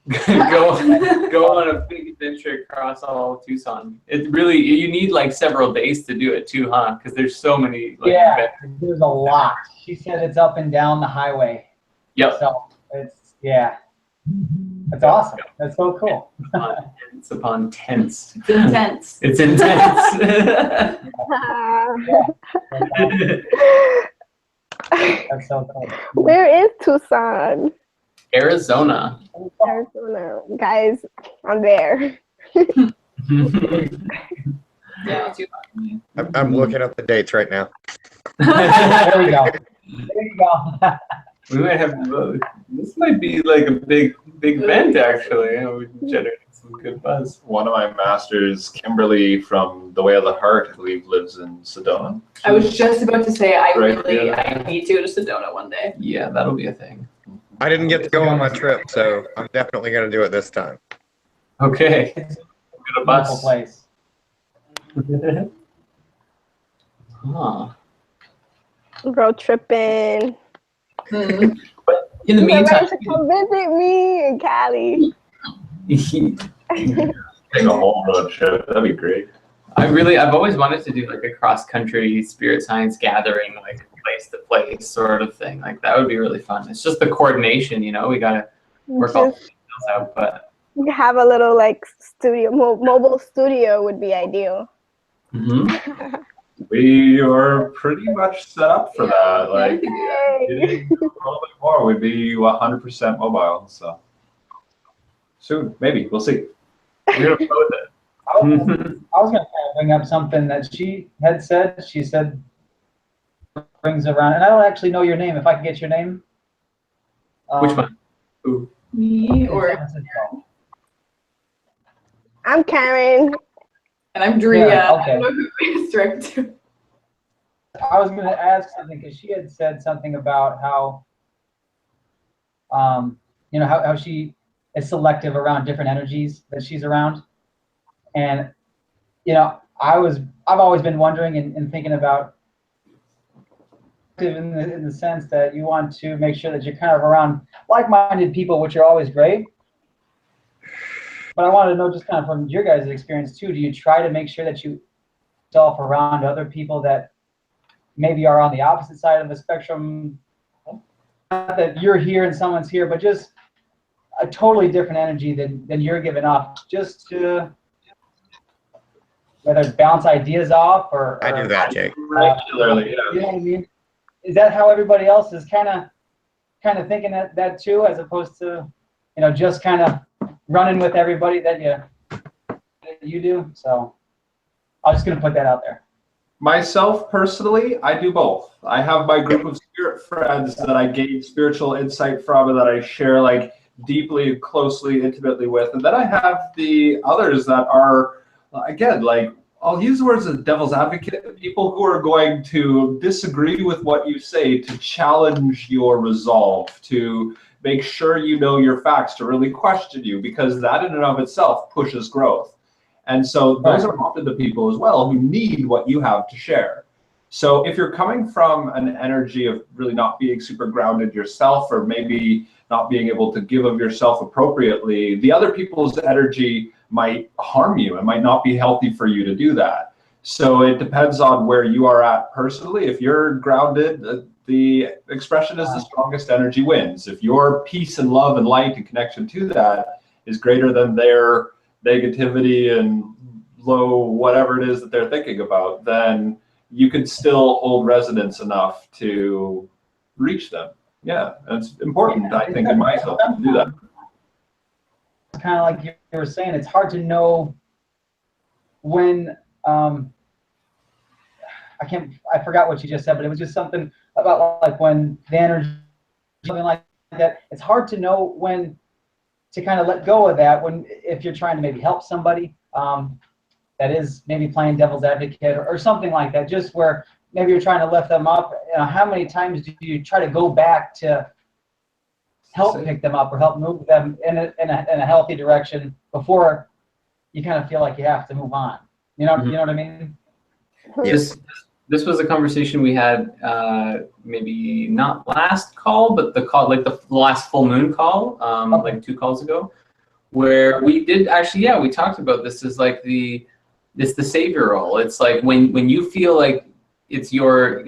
A: go on a big adventure across all of Tucson. It really, you need like several days to do it too, huh? Because there's so many.
B: There's a lot. She said it's up and down the highway.
A: Yep.
B: So that's awesome. That's so cool.
A: It's upon tense.
C: It's intense.
A: It's intense.
B: That's so cool.
H: Where is Tucson?
A: Arizona.
H: Arizona. Guys, I'm there.
C: Yeah.
D: I'm looking up the dates right now.
B: There you go. There you go.
A: We might have. This might be like a big event actually. We generate some good buzz.
F: One of my masters, Kimberly from The Way of the Heart, I believe, lives in Sedona.
C: I was just about to say I
F: Right, yeah.
C: I need to go to Sedona one day.
A: Yeah, that'll be a thing.
D: I didn't get to go on my trip, so I'm definitely going to do it this time.
A: Okay.
B: It's a
A: Gonna
B: beautiful
A: bus.
B: place.
A: Huh.
H: Road tripping.
C: Hmm.
A: But in the
H: You're
A: meantime,
H: ready to come visit me in Cali.
F: Take a whole road trip. That'd be great.
A: I've always wanted to do like a cross-country spirit science gathering, like place to place sort of thing. Like that would be really fun. It's just the coordination, we gotta work all the details out. But
H: Have a little studio, mobile studio would be ideal.
F: We are pretty much set up for that. Like,
H: Yay.
F: getting a little bit more, we'd be 100% mobile. So soon, maybe we'll see.
A: we're gonna play with it.
B: I was going to bring up something that she had said. She said brings around, and I don't actually know your name. If I could get your name.
A: Which one? Who?
C: Me or
H: I'm Karen.
C: and I'm Drea.
B: Yeah,
C: I don't know who it's directed to.
B: I was going to ask something because she had said something about how, how she is selective around different energies that she's around, and I've always been wondering and thinking about in the sense that you want to make sure that you're kind of around like-minded people, which are always great. But I wanted to know just kind of from your guys' experience too, do you try to make sure that you yourself around other people that maybe are on the opposite side of the spectrum? Not that you're here and someone's here, but just a totally different energy than you're giving off, just to whether it's bounce ideas off or
D: I do that, Jake.
F: Regularly,
B: you know what I mean? Is that how everybody else is kind of thinking that too, as opposed to just kind of running with everybody that you do? So I'm just gonna put that out there.
F: Myself personally, I do both. I have my group of spirit friends that I gain spiritual insight from and that I share deeply, closely, intimately with, and then I have the others that are again I'll use the words of devil's advocate, people who are going to disagree with what you say, to challenge your resolve, to make sure you know your facts, to really question you, because that in and of itself pushes growth. And so those are often the people as well who need what you have to share. So if you're coming from an energy of really not being super grounded yourself, or maybe not being able to give of yourself appropriately, the other people's energy might harm you. It might not be healthy for you to do that. So it depends on where you are at personally. If you're grounded, the expression is the strongest energy wins. If your peace and love and light and connection to that is greater than their negativity and low whatever it is that they're thinking about, then you could still hold resonance enough to reach them. Yeah, and it's important, I think, in myself to do that.
B: It's kind of like you were saying, it's hard to know when, I forgot what you just said, but it was just something about like when the energy, something like that. It's hard to know when to kind of let go of that if you're trying to maybe help somebody that is maybe playing devil's advocate or something like that, just where maybe you're trying to lift them up. How many times do you try to go back to help pick them up or help move them in a healthy direction before you kind of feel like you have to move on? You know what I mean?
A: This was a conversation we had maybe not last call, but the last full moon call, like 2 calls ago, where we did actually, we talked about this as like the savior role. It's like when you feel like it's your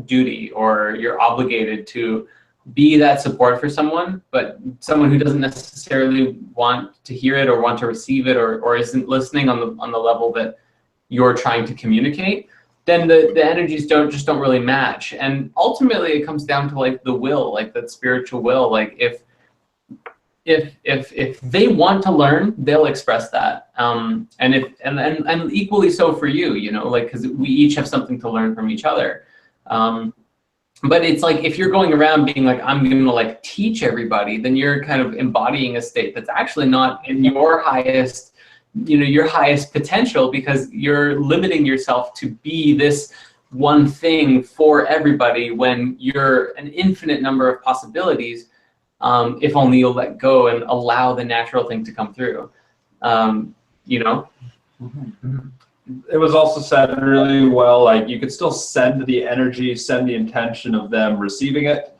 A: duty or you're obligated to be that support for someone, but someone who doesn't necessarily want to hear it or want to receive it or isn't listening on the level that you're trying to communicate, then the energies don't really match. And ultimately it comes down to like the will, like that spiritual will. Like if they want to learn, they'll express that. And equally so for you, like, because we each have something to learn from each other. But it's like, if you're going around being like, I'm going to like teach everybody, then you're kind of embodying a state that's actually not in your highest, your highest potential, because you're limiting yourself to be this one thing for everybody when you're an infinite number of possibilities, if only you'll let go and allow the natural thing to come through.
F: It was also said really well, like you could still send the energy, send the intention of them receiving it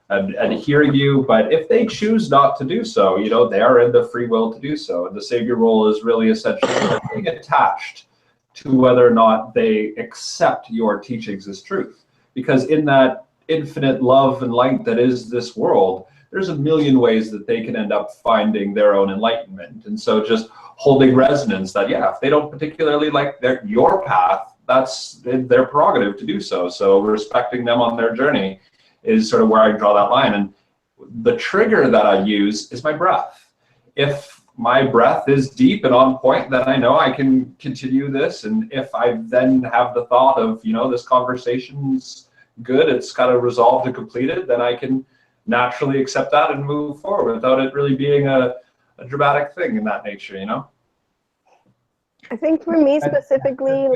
F: and hearing you, but if they choose not to do so, they are in the free will to do so. And the savior role is really essentially being attached to whether or not they accept your teachings as truth. Because in that infinite love and light that is this world, there's a million ways that they can end up finding their own enlightenment. And so just holding resonance that, if they don't particularly like your path, that's their prerogative to do so. So respecting them on their journey is sort of where I draw that line. And the trigger that I use is my breath. If my breath is deep and on point, then I know I can continue this. And if I then have the thought of, this conversation's good, it's got a resolve to complete it, then I can naturally accept that and move forward without it really being a dramatic thing in that nature,
H: I think for me specifically,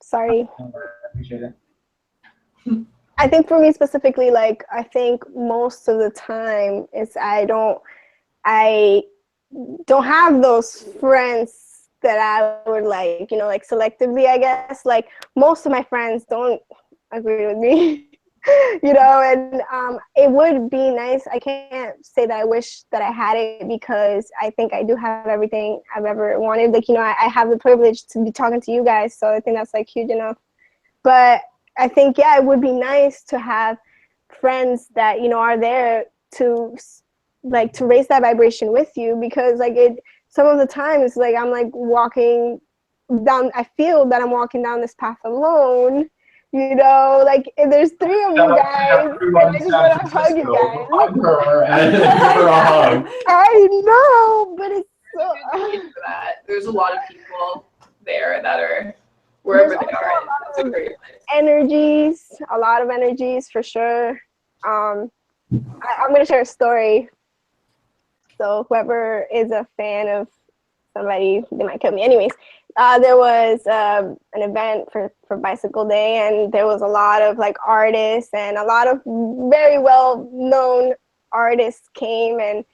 H: sorry.
B: I appreciate it.
H: I think for me specifically, like, I think most of the time I don't have those friends that I would like, like selectively, I guess. Like most of my friends don't agree with me. And it would be nice. I can't say that I wish that I had it, because I think I do have everything I've ever wanted. Like, I have the privilege to be talking to you guys, so I think that's like huge enough. But I think, it would be nice to have friends that, are there to raise that vibration with you, because like some of the times, like I'm like walking down, I feel that I'm walking down this path alone. Like if there's 3 of you guys, and I just want to hug you guys. I know, but it's so.
C: There's a lot of people there that are wherever they are. It's a great place.
H: A lot of energies for sure. I'm gonna share a story. So whoever is a fan of somebody, they might kill me. Anyways, there was an event for Bicycle Day, and there was a lot of like artists, and a lot of very well-known artists came, and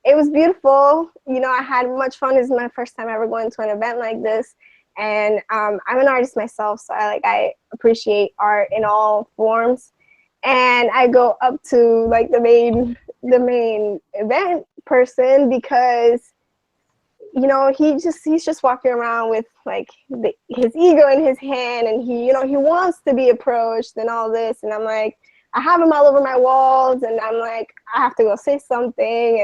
H: it was beautiful. I had much fun. This is my first time ever going to an event like this, and I'm an artist myself, so I appreciate art in all forms. And I go up to like the main event person, because you know, he's just walking around with like his ego in his hand, and he, you know, he wants to be approached and all this, and I'm like, I have him all over my walls, and I'm like, I have to go say something,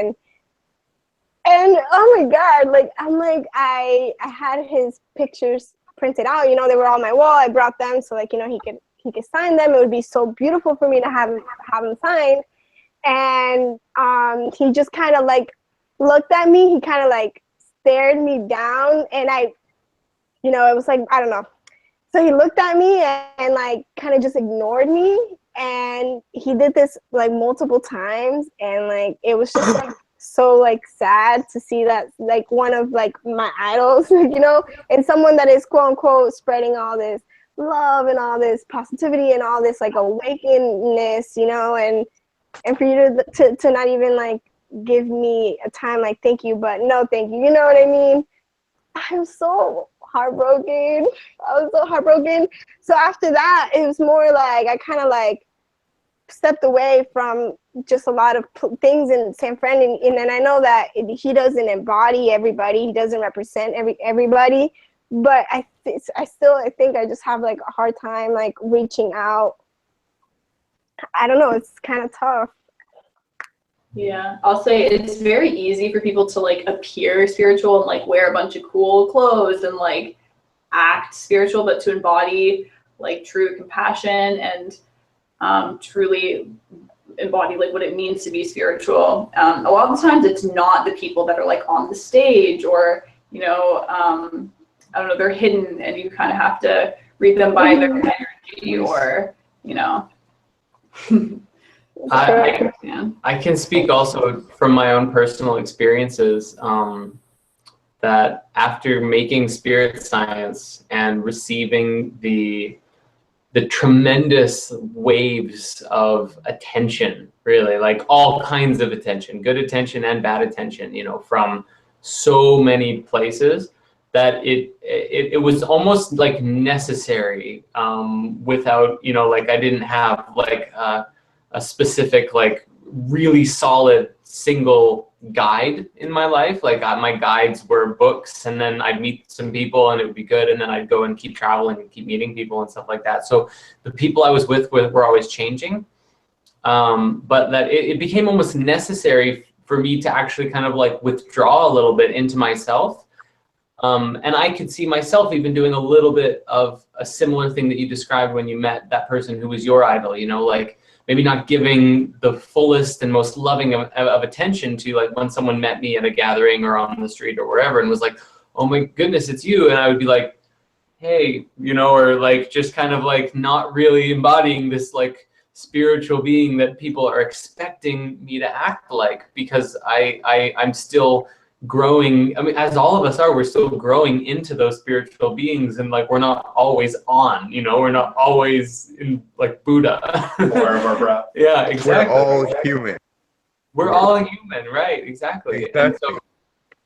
H: and oh my God, like I'm like, I had his pictures printed out, you know, they were on my wall. I brought them so, like, you know, he could sign them. It would be so beautiful for me to have him signed. And he just kind of like looked at me. He kind of like stared me down, and I, you know, it was like, I don't know. So he looked at me and like kind of just ignored me. And he did this like multiple times, and like it was just like so like sad to see that like one of like my idols, you know, and someone that is quote unquote spreading all this love and all this positivity and all this like awakenedness, you know, and for you to not even like give me a time like thank you, but no thank you, you know what I mean? I was so heartbroken. So after that, it was more like I kind of like stepped away from just a lot of things in San Fran, and then I know that he doesn't embody everybody, he doesn't represent everybody, but I think I just have like a hard time like reaching out. I don't know, it's kind of tough.
C: Yeah, I'll say it's very easy for people to like appear spiritual and like wear a bunch of cool clothes and like act spiritual, but to embody like true compassion and truly embody like what it means to be spiritual. A lot of the times it's not the people that are like on the stage, or, you know, I don't know, they're hidden and you kind of have to read them by their energy, or, you know.
A: I can speak also from my own personal experiences, that after making spirit science and receiving the tremendous waves of attention, really, like all kinds of attention, good attention and bad attention, you know, from so many places, that it was almost like necessary, without, you know, like I didn't have like a specific like really solid single guide in my life. Like my guides were books, and then I'd meet some people and it would be good, and then I'd go and keep traveling and keep meeting people and stuff like that. So the people I was with were always changing, but that it became almost necessary for me to actually kind of like withdraw a little bit into myself. And I could see myself even doing a little bit of a similar thing that you described when you met that person who was your idol, you know, like maybe not giving the fullest and most loving of attention to, like when someone met me at a gathering or on the street or wherever and was like, oh my goodness, it's you. And I would be like, hey, you know, or like just kind of like not really embodying this like spiritual being that people are expecting me to act like, because I'm still growing. I mean, as all of us are, we're still growing into those spiritual beings, and like we're not always on, you know, we're not always in like Buddha.
F: More of our breath.
A: Yeah, exactly.
D: We're all human.
A: We're all human, right? Exactly. And so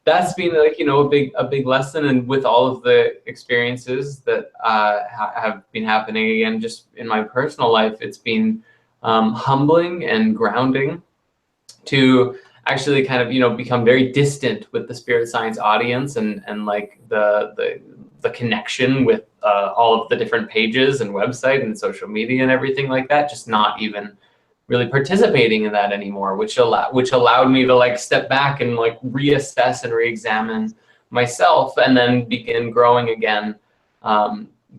A: that's been like, you know, a big lesson, and with all of the experiences that have been happening again, just in my personal life, it's been humbling and grounding to actually kind of, you know, become very distant with the spirit science audience, and like the connection with all of the different pages and website and social media and everything like that, just not even really participating in that anymore, which allowed me to like step back and like reassess and re-examine myself, and then begin growing again,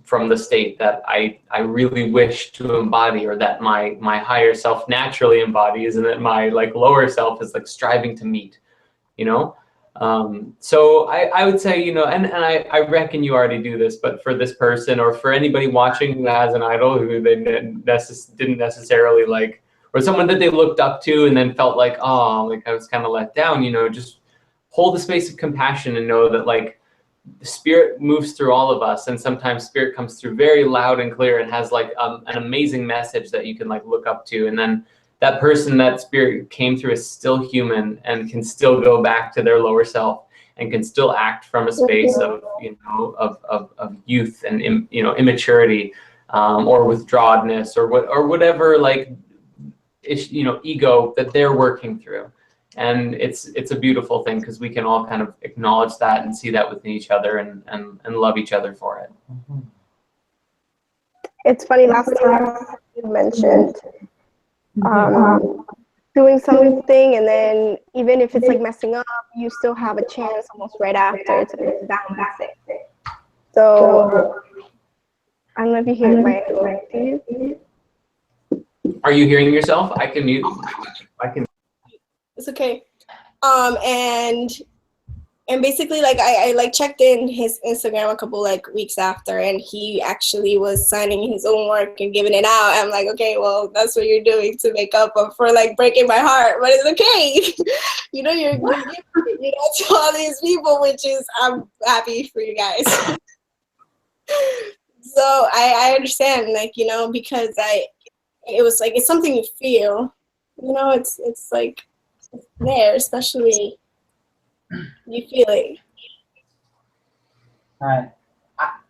A: from the state that I really wish to embody, or that my higher self naturally embodies, and that my like lower self is like striving to meet, you know. So I would say, you know, and I reckon you already do this, but for this person, or for anybody watching who has an idol who they didn't necessarily like, or someone that they looked up to and then felt like, oh, like I was kind of let down, you know, just hold the space of compassion and know that like the spirit moves through all of us, and sometimes spirit comes through very loud and clear and has like an amazing message that you can like look up to, and then that person that spirit came through is still human and can still go back to their lower self and can still act from a space of, you know, of youth and, you know, immaturity, or withdrawedness, or whatever like, you know, ego that they're working through. And it's a beautiful thing because we can all kind of acknowledge that and see that within each other and love each other for it.
H: It's funny, last time you mentioned doing something, and then even if it's like messing up, you still have a chance almost right after to balance it. So I don't know if you hear my echo.
A: Are you hearing yourself? I can mute. I can.
E: It's okay. And basically, like, I like checked in his Instagram a couple like weeks after, and he actually was signing his own work and giving it out. I'm like, okay, well, that's what you're doing to make up for like breaking my heart, but it's okay. You know, you're giving to all these people, which is, I'm happy for you guys. So I understand, like, you know, because it was like, it's something you feel, you know, it's like it's there, especially you feel it.
B: All right.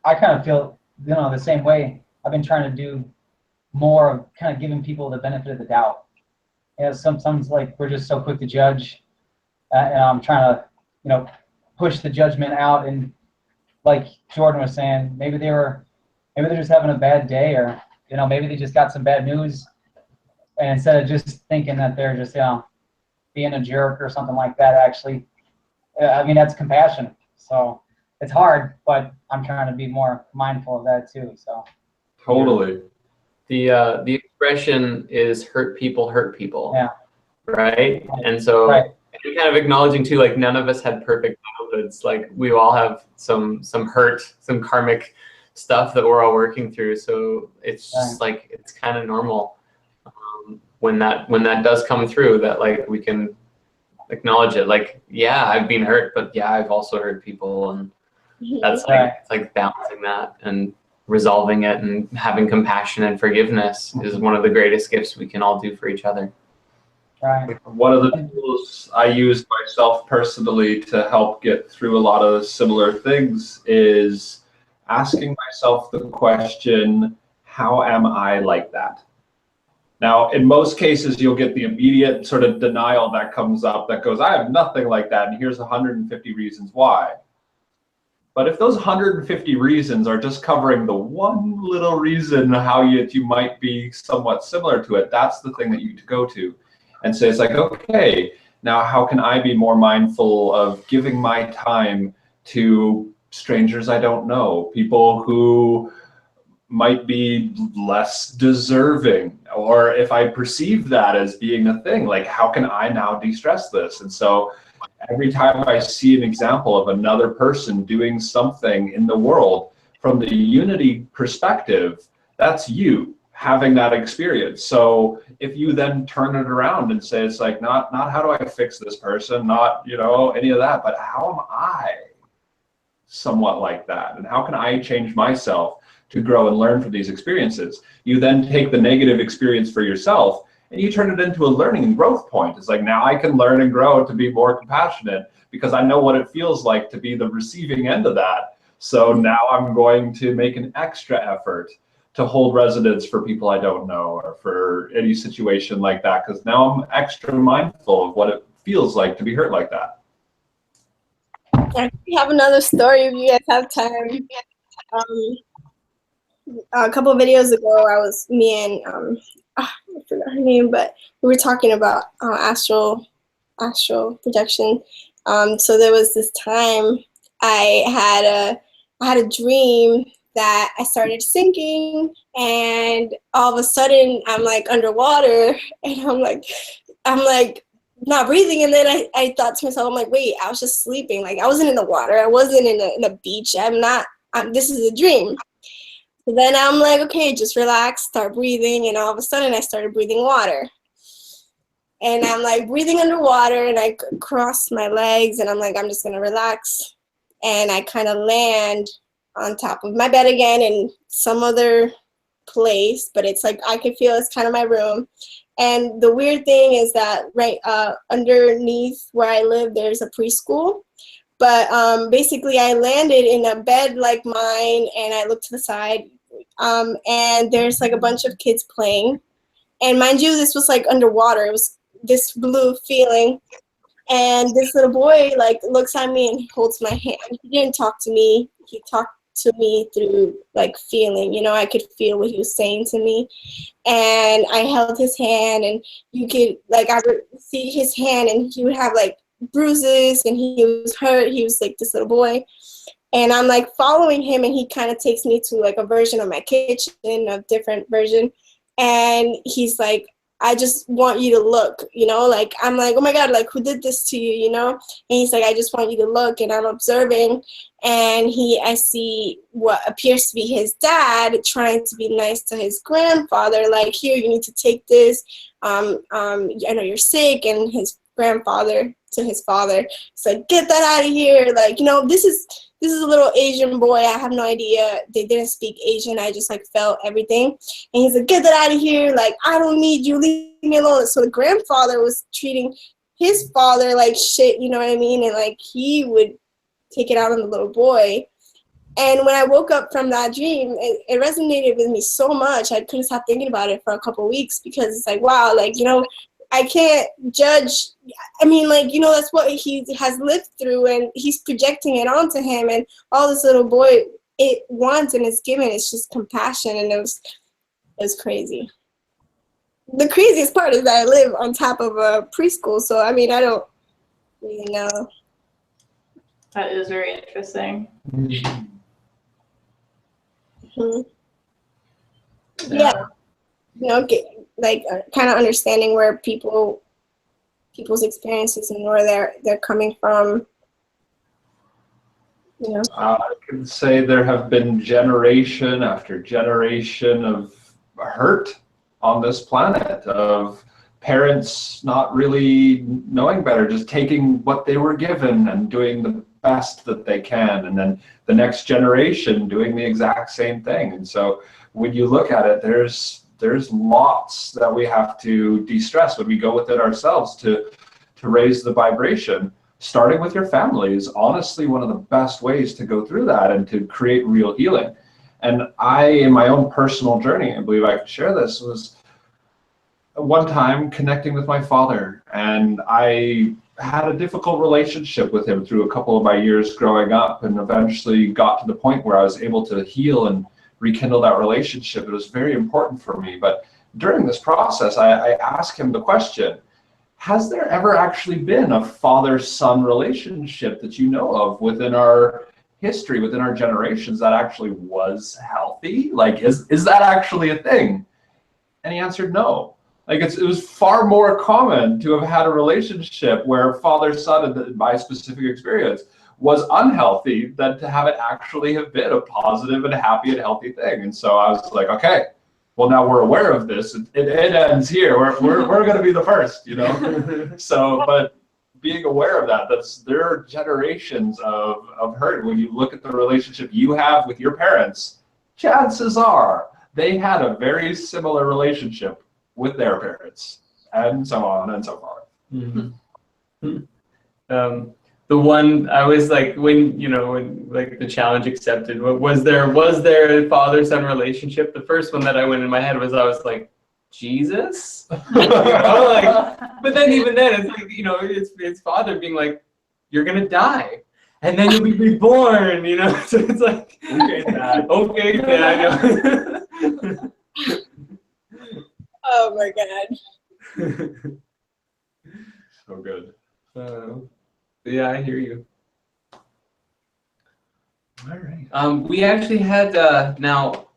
B: I kind of feel, you know, the same way. I've been trying to do more of kind of giving people the benefit of the doubt. You know, sometimes like we're just so quick to judge, and I'm trying to, you know, push the judgment out. And like Jordan was saying, maybe they're just having a bad day, or, you know, maybe they just got some bad news. And instead of just thinking that they're just, you know, being a jerk or something like that, actually, I mean, that's compassion. So it's hard, but I'm trying to be more mindful of that too. So
F: Totally.
A: The expression is hurt people hurt people.
B: Yeah.
A: Right? And so and kind of acknowledging too, like, none of us had perfect childhoods. Like, we all have some hurt, some karmic stuff that we're all working through. So it's just like, it's kind of normal when that does come through, that like we can acknowledge it. Like, yeah, I've been hurt, but yeah, I've also hurt people, and that's like, it's like balancing that and resolving it, and having compassion and forgiveness is one of the greatest gifts we can all do for each other.
B: Right.
F: One of the tools I use myself personally to help get through a lot of similar things is asking myself the question, how am I like that? Now, in most cases, you'll get the immediate sort of denial that comes up that goes, I have nothing like that, and here's 150 reasons why. But if those 150 reasons are just covering the one little reason how you might be somewhat similar to it, that's the thing that you go to. And so it's like, okay, now how can I be more mindful of giving my time to strangers I don't know, people who might be less deserving, or if I perceive that as being a thing, like, how can I now de-stress this? And so every time I see an example of another person doing something in the world from the unity perspective, that's you having that experience. So if you then turn it around and say, it's like, not how do I fix this person, not, you know, any of that, but how am I somewhat like that? And how can I change myself to grow and learn from these experiences? You then take the negative experience for yourself and you turn it into a learning and growth point. It's like, now I can learn and grow to be more compassionate because I know what it feels like to be the receiving end of that. So now I'm going to make an extra effort to hold resonance for people I don't know, or for any situation like that, because now I'm extra mindful of what it feels like to be hurt like that.
E: I have another story if you guys have time. A couple of videos ago, me and I forgot her name, but we were talking about astral projection. So there was this time I had a dream that I started sinking, and all of a sudden I'm like underwater, and I'm like not breathing. And then I thought to myself, I'm like, wait, I was just sleeping. Like, I wasn't in the water. I wasn't in a beach. This is a dream. So then I'm like, okay, just relax, start breathing. And all of a sudden I started breathing water. And I'm like breathing underwater, and I cross my legs, and I'm like, I'm just going to relax. And I kind of land on top of my bed again in some other place, but it's like I can feel it's kind of my room. And the weird thing is that right underneath where I live, there's a preschool. But basically, I landed in a bed like mine, and I looked to the side, and there's like a bunch of kids playing. And mind you, this was like underwater. It was this blue feeling. And this little boy like looks at me and holds my hand. He didn't talk to me. He talked to me through like feeling, I could feel what he was saying to me. And I held his hand, and you could like I would see his hand, and he would have like bruises, and he was hurt. He was like this little boy. And I'm like following him, and he kind of takes me to like a version of my kitchen, a different version. And he's like, I just want you to look, like I'm like, oh my God, like who did this to you, And he's like, I just want you to look. And I'm observing, and I see what appears to be his dad trying to be nice to his grandfather, like, here, you need to take this. I know you're sick. And his grandfather to his father, it's like, get that out of here. Like, this is a little Asian boy. I have no idea. They didn't speak Asian. I just like felt everything. And he's like, get that out of here. Like, I don't need you. Leave me alone. So the grandfather was treating his father like shit, you know what I mean? And like he would take it out on the little boy. And when I woke up from that dream, it resonated with me so much. I couldn't stop thinking about it for a couple of weeks, because it's like, wow, like, I can't judge. I mean, like, that's what he has lived through, and he's projecting it onto him, and all this little boy it wants and is given. It's just compassion, and it was crazy. The craziest part is that I live on top of a preschool, so I mean, I don't really know.
C: That is very interesting.
E: Mm-hmm. Yeah. Kind of understanding where people's experiences and where they're coming from.
F: I can say there have been generation after generation of hurt on this planet, of parents not really knowing better, just taking what they were given and doing the best that they can, and then the next generation doing the exact same thing. And so when you look at it, there's lots that we have to de-stress when we go within ourselves to raise the vibration. Starting with your family is honestly one of the best ways to go through that and to create real healing. And I, in my own personal journey, I believe I can share this, was one time connecting with my father, and I had a difficult relationship with him through a couple of my years growing up, and eventually got to the point where I was able to heal and rekindle that relationship. It was very important for me. But during this process, I asked him the question, has there ever actually been a father-son relationship that you know of within our history, within our generations, that actually was healthy? Like, is that actually a thing? And he answered no. Like, it was far more common to have had a relationship where father-son, in my specific experience, was unhealthy than to have it actually have been a positive and happy and healthy thing. And so I was like, okay, well, now we're aware of this. It ends here. We're going to be the first, So, but being aware of that, there are generations of hurt. When you look at the relationship you have with your parents, chances are they had a very similar relationship with their parents, and so on and so forth.
A: Mm-hmm. The one I was like, when like the challenge accepted, was there a father-son relationship? The first one that I went in my head was, I was like, Jesus? But then even then it's like, it's father being like, you're gonna die, and then you'll be reborn, so it's like, okay, Dad. Okay, Dad.
E: Oh my God.
F: So good.
A: Yeah, I hear you.
F: All right.
A: We actually had now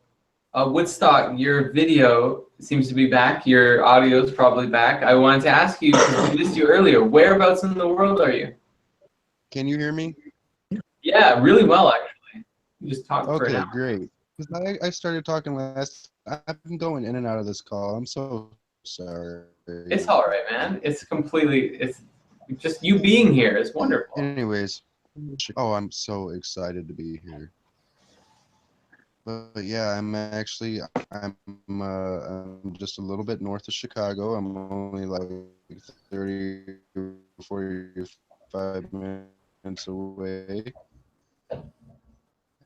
A: Woodstock. Your video seems to be back. Your audio is probably back. I wanted to ask you, because we missed you earlier. Whereabouts in the world are you?
G: Can you hear me?
A: Yeah, really well actually. You just talked for an
G: Okay,
A: hour.
G: great. 'Cause I started talking last. I've been going in and out of this call. I'm so sorry.
A: It's all right, man. It's just you being here is wonderful.
G: Anyways, I'm so excited to be here. But yeah, I'm just a little bit north of Chicago. I'm only like 30 or 45 minutes away.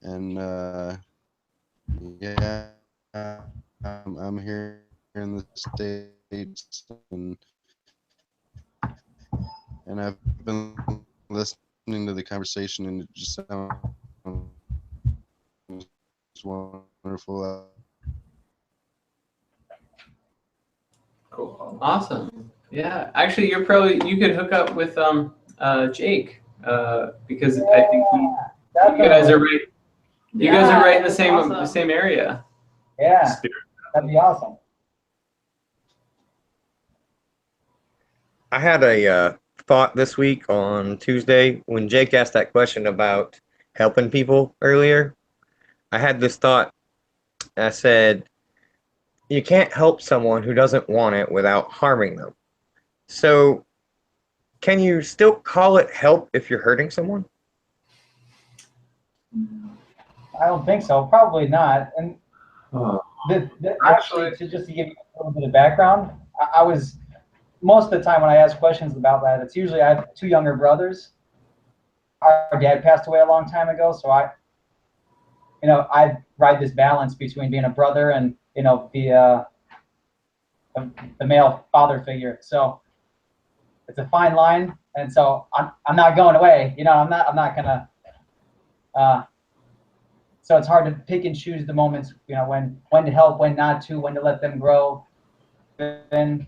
G: And yeah, I'm here in the States, and I've been listening to the conversation, and it just sounds wonderful.
A: Cool. Awesome. Yeah. Actually, you could hook up with Jake because I think you guys are right. You guys are right in the same area.
B: Yeah, that'd be awesome.
D: I had a thought this week on Tuesday when Jake asked that question about helping people earlier. I had this thought. I said, you can't help someone who doesn't want it without harming them. So, can you still call it help if you're hurting someone?
B: I don't think so. Probably not. And
F: Actually,
B: to give you a little bit of background, I was most of the time when I ask questions about that, it's usually I have 2 younger brothers. Our dad passed away a long time ago, so I ride this balance between being a brother and the male father figure. So it's a fine line, and so I'm not going away. I'm not gonna. So it's hard to pick and choose the moments. When to help, when not to, when to let them grow. Then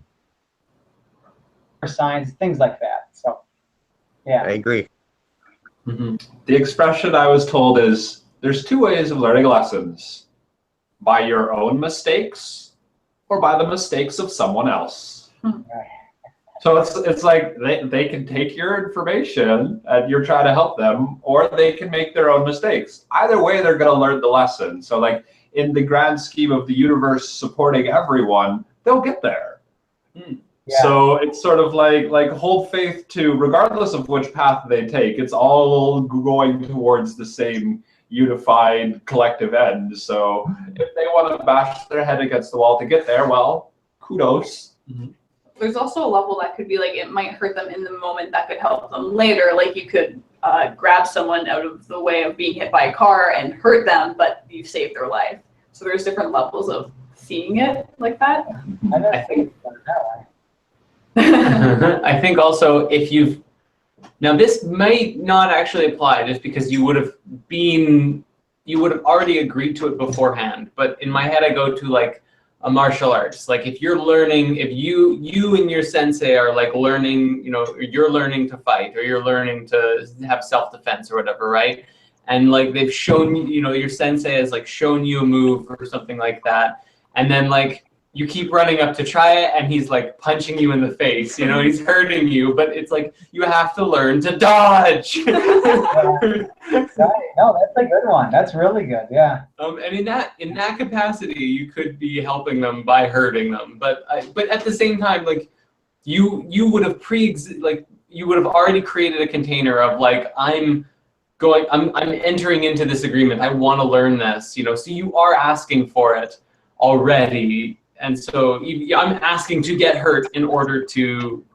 B: signs, things like that. So yeah,
D: I agree.
A: Mm-hmm.
F: The expression I was told is there's 2 ways of learning lessons: by your own mistakes or by the mistakes of someone else. So it's like they can take your information and you're trying to help them, or they can make their own mistakes. Either way, they're going to learn the lesson. So like in the grand scheme of the universe supporting everyone, they'll get there. Yeah. So it's sort of like hold faith to, regardless of which path they take, it's all going towards the same unified collective end. So if they want to bash their head against the wall to get there, well, kudos.
A: Mm-hmm.
C: There's also a level that could be like, it might hurt them in the moment, that could help them later. Like you could grab someone out of the way of being hit by a car and hurt them, but you saved their life. So there's different levels of seeing it like that.
A: I think I think also now this might not actually apply just because you would have already agreed to it beforehand. But in my head, I go to like a martial arts. Like if you're learning, if you and your sensei are like learning, you're learning to fight or you're learning to have self-defense or whatever, right? And like they've shown you, your sensei has like shown you a move or something like that. And then like you keep running up to try it and he's like punching you in the face, he's hurting you, but it's like you have to learn to dodge.
B: No, that's a good one. That's really good. Yeah.
A: And in that capacity, you could be helping them by hurting them, but at the same time, like you would have you would have already created a container of like I'm entering into this agreement. I want to learn this, so you are asking for it already. And so I'm asking to get hurt in order to,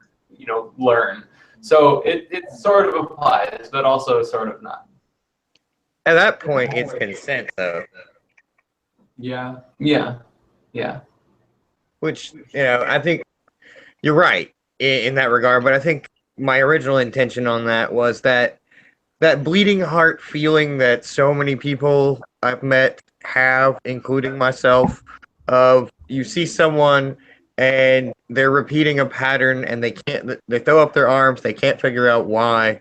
A: learn. So it sort of applies, but also sort of not.
D: At that point, it's consent, though.
A: Yeah.
D: Which, I think you're right in that regard, but I think my original intention on that was that bleeding heart feeling that so many people I've met have, including myself, of you see someone and they're repeating a pattern and they throw up their arms, they can't figure out why,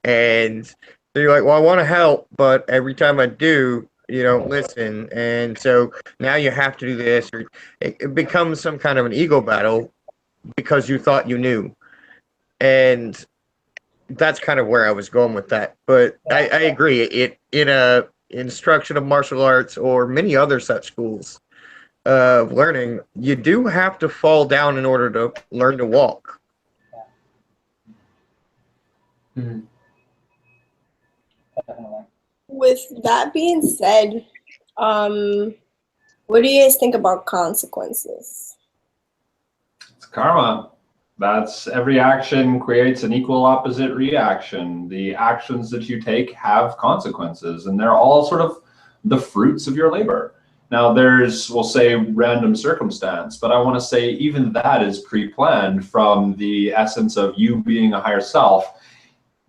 D: and they're like, well, I want to help, but every time I do, you don't listen, and so now you have to do this, or it becomes some kind of an ego battle because you thought you knew, and that's kind of where I was going with that. But I agree, in a instruction of martial arts or many other such schools of learning, you do have to fall down in order to learn to walk.
A: Mm-hmm.
E: With that being said, what do you guys think about consequences?
F: It's karma. That's every action creates an equal opposite reaction. The actions that you take have consequences, and they're all sort of the fruits of your labor. Now there's, we'll say, random circumstance, but I want to say even that is pre-planned from the essence of you being a higher self,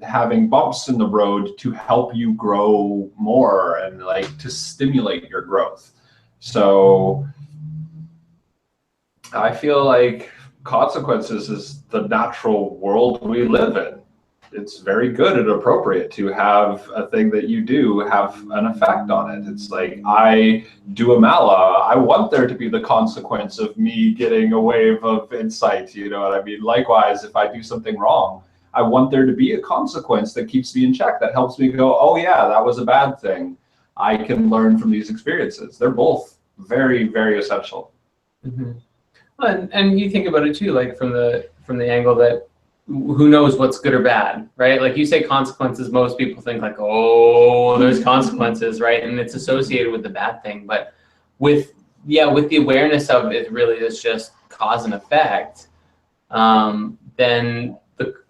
F: having bumps in the road to help you grow more and like to stimulate your growth. So I feel like consequences is the natural world we live in. It's very good and appropriate to have a thing that you do have an effect on it. It's like, I do a mala, I want there to be the consequence of me getting a wave of insight, you know what I mean? Likewise, if I do something wrong, I want there to be a consequence that keeps me in check, that helps me go, oh yeah, that was a bad thing. I can learn from these experiences. They're both very, very essential.
A: Mm-hmm. And you think about it too, like from the angle that who knows what's good or bad, right? Like you say consequences, most people think like, oh, there's consequences, right? And it's associated with the bad thing. But with the awareness of it really is just cause and effect, then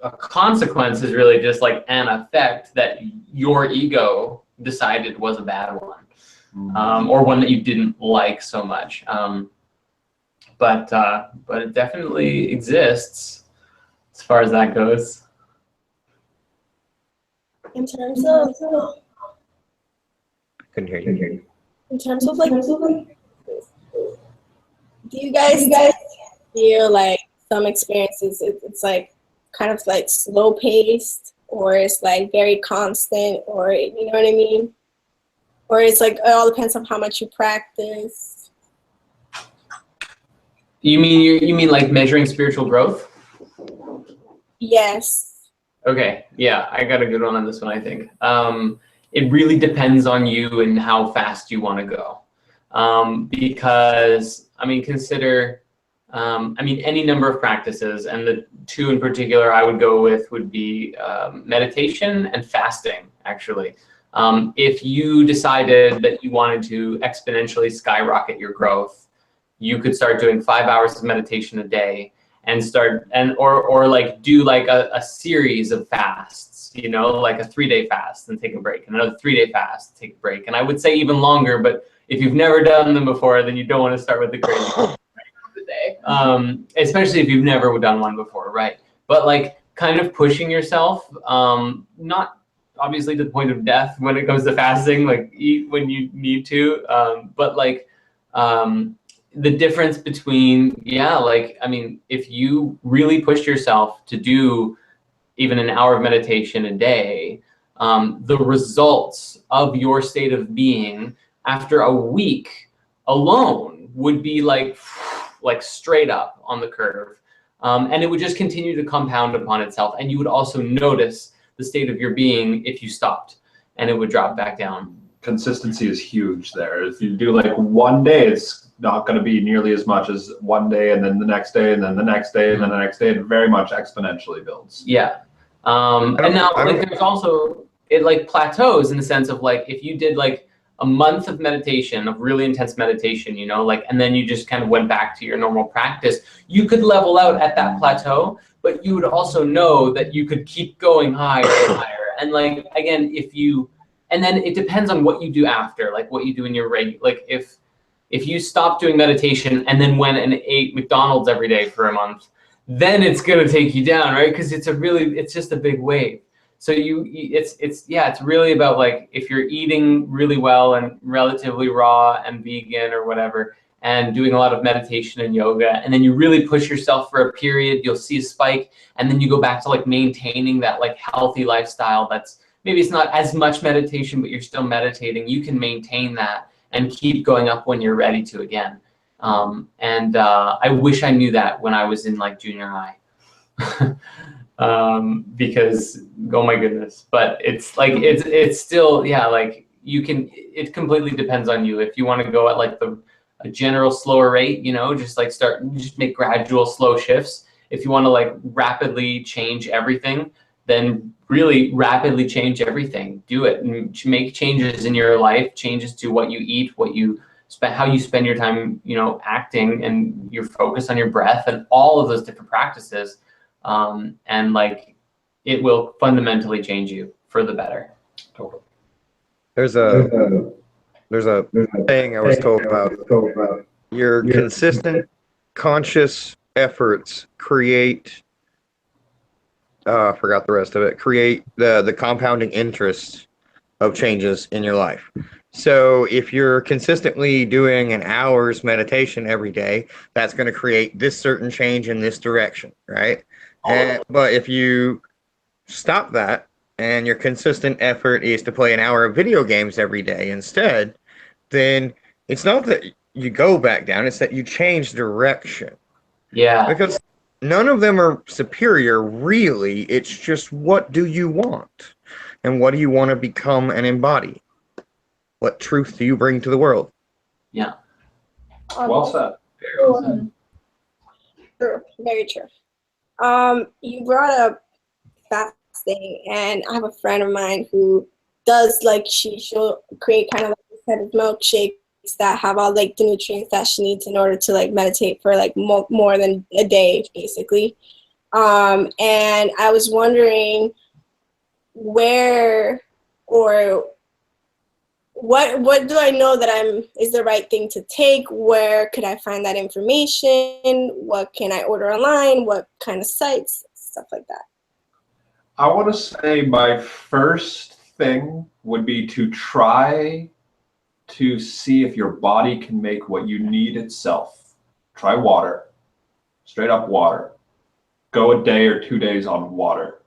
A: a consequence is really just like an effect that your ego decided was a bad one, or one that you didn't like so much. But it definitely exists as far as that goes.
E: In terms of,
D: Couldn't hear you.
E: in terms of like, do you guys feel like some experiences it's like kind of like slow paced, or it's like very constant, or you know what I mean? Or it's like it all depends on how much you practice.
A: You mean like measuring spiritual growth?
E: Yes.
A: Okay, yeah, I got a good one on this one, I think. It really depends on you and how fast you want to go. Because, I mean, consider, any number of practices, and the two in particular I would go with would be meditation and fasting, actually. If you decided that you wanted to exponentially skyrocket your growth, you could start doing 5 hours of meditation a day and or like do like a series of fasts, you know, like a 3-day fast and take a break, and another 3-day fast, take a break. And I would say even longer, but if you've never done them before, then you don't want to start with the crazy of the day, especially if you've never done one before, right? But like kind of pushing yourself, not obviously to the point of death when it comes to fasting, like eat when you need to, but like the difference between, if you really push yourself to do even an hour of meditation a day, the results of your state of being after a week alone would be like straight up on the curve. And it would just continue to compound upon itself. And you would also notice the state of your being if you stopped, and it would drop back down.
F: Consistency is huge there. If you do like one day, it's not going to be nearly as much as one day, and then the next day, and then the next day, and then the next day. It very much exponentially builds.
A: Yeah. And now like there's also, it like plateaus in the sense of like, if you did like a month of meditation, of really intense meditation, you know, like, and then you just kind of went back to your normal practice, you could level out at that plateau, but you would also know that you could keep going higher and higher. And like, again, and then it depends on what you do after, like what you do in your like if you stop doing meditation and then went and ate McDonald's every day for a month, then it's gonna take you down, right? Because it's just a big wave. So it's really about like, if you're eating really well and relatively raw and vegan or whatever, and doing a lot of meditation and yoga, and then you really push yourself for a period, you'll see a spike, and then you go back to like maintaining that like healthy lifestyle. That's maybe it's not as much meditation, but you're still meditating. You can maintain that and keep going up when you're ready to again. I wish I knew that when I was in like junior high. Because, oh my goodness, but it's like, it's still, yeah, like it completely depends on you. If you want to go at like a general slower rate, you know, just make gradual slow shifts. If you want to like rapidly change everything, then really rapidly change everything. Do it and make changes in your life, changes to what you eat, what you spend, how you spend your time, you know, acting, and your focus on your breath, and all of those different practices. And like, it will fundamentally change you for the better.
D: There's a There's a thing I was told about. Your consistent, conscious efforts create. I forgot the rest of it. Create the compounding interest of changes in your life. So if you're consistently doing an hour's meditation every day, that's going to create this certain change in this direction, right? But if you stop that and your consistent effort is to play an hour of video games every day instead, then it's not that you go back down, it's that you change direction.
A: Yeah.
D: Because none of them are superior, really. It's just, what do you want? And what do you want to become and embody? What truth do you bring to the world?
A: Yeah.
F: Well said.
E: True, very true. You brought up fasting, and I have a friend of mine who does like she'll create kind of like a set of milkshakes that have all like the nutrients that she needs in order to like meditate for like more than a day, basically. And I was wondering where or what do I know that is the right thing to take? Where could I find that information? What can I order online? What kind of sites? Stuff like that.
F: I want to say my first thing would be to try to see if your body can make what you need itself. Try water, straight up water. Go a day or 2 days on water.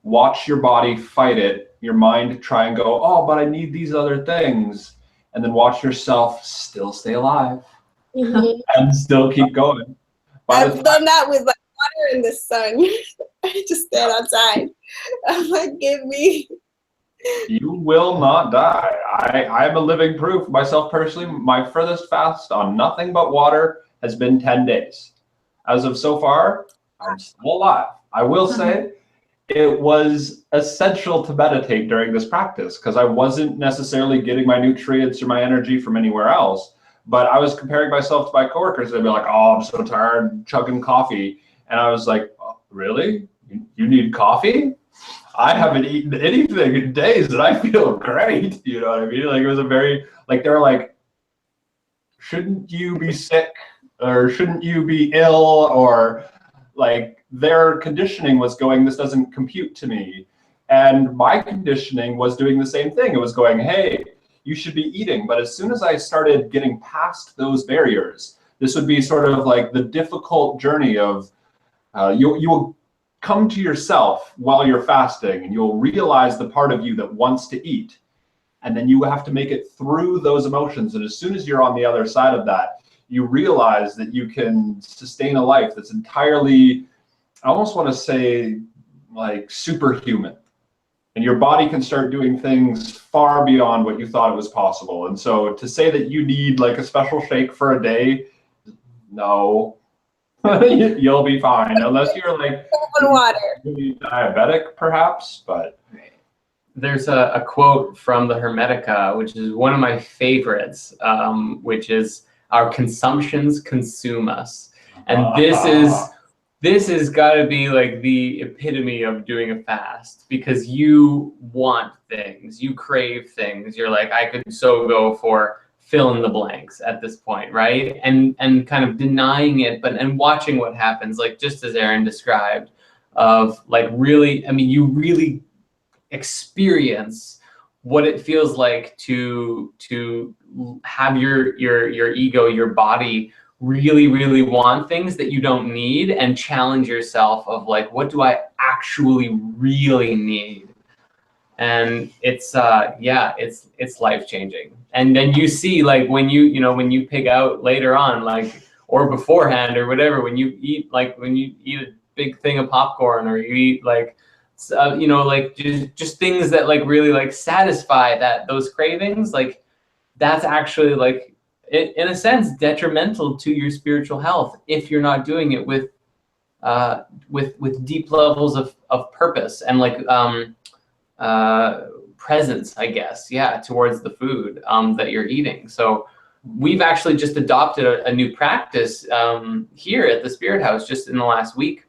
F: Watch your body fight it, your mind try and go, oh, but I need these other things. And then watch yourself still stay alive and still keep going.
E: I've done that with like water in the sun. I just stand outside. I'm like, give me.
F: You will not die. I am a living proof. Myself personally, my furthest fast on nothing but water has been 10 days. As of so far, I'm still alive. I will say it was essential to meditate during this practice because I wasn't necessarily getting my nutrients or my energy from anywhere else. But I was comparing myself to my coworkers. They'd be like, oh, I'm so tired chugging coffee. And I was like, oh, really? You need coffee? I haven't eaten anything in days and I feel great. You know what I mean? Like it was a very, like they were like, shouldn't you be sick or shouldn't you be ill? Or like their conditioning was going, this doesn't compute to me. And my conditioning was doing the same thing. It was going, hey, you should be eating. But as soon as I started getting past those barriers, this would be sort of like the difficult journey of you will come to yourself while you're fasting and you'll realize the part of you that wants to eat. And then you have to make it through those emotions. And as soon as you're on the other side of that, you realize that you can sustain a life that's entirely, I almost want to say like superhuman. And your body can start doing things far beyond what you thought it was possible. And so to say that you need like a special shake for a day, no. You'll be fine unless you're like
E: water.
F: diabetic perhaps, but
A: there's a quote from the Hermetica, which is one of my favorites, which is, our consumptions consume us. And this has got to be like the epitome of doing a fast, because you want things, you crave things. You're like, I could so go for fill in the blanks at this point, right? And kind of denying it, and watching what happens, like just as Aaron described, of like really, I mean, you really experience what it feels like to have your ego, your body really want things that you don't need, and challenge yourself of like, what do I actually really need? And it's it's life-changing. And then you see, like, when you pig out later on, like, or beforehand or whatever, when you eat a big thing of popcorn, or you eat like like just things that like really like satisfy those cravings, like that's actually like in a sense detrimental to your spiritual health if you're not doing it with deep levels of purpose and like presence, I guess, towards the food that you're eating. So we've actually just adopted a new practice here at the Spirit House just in the last week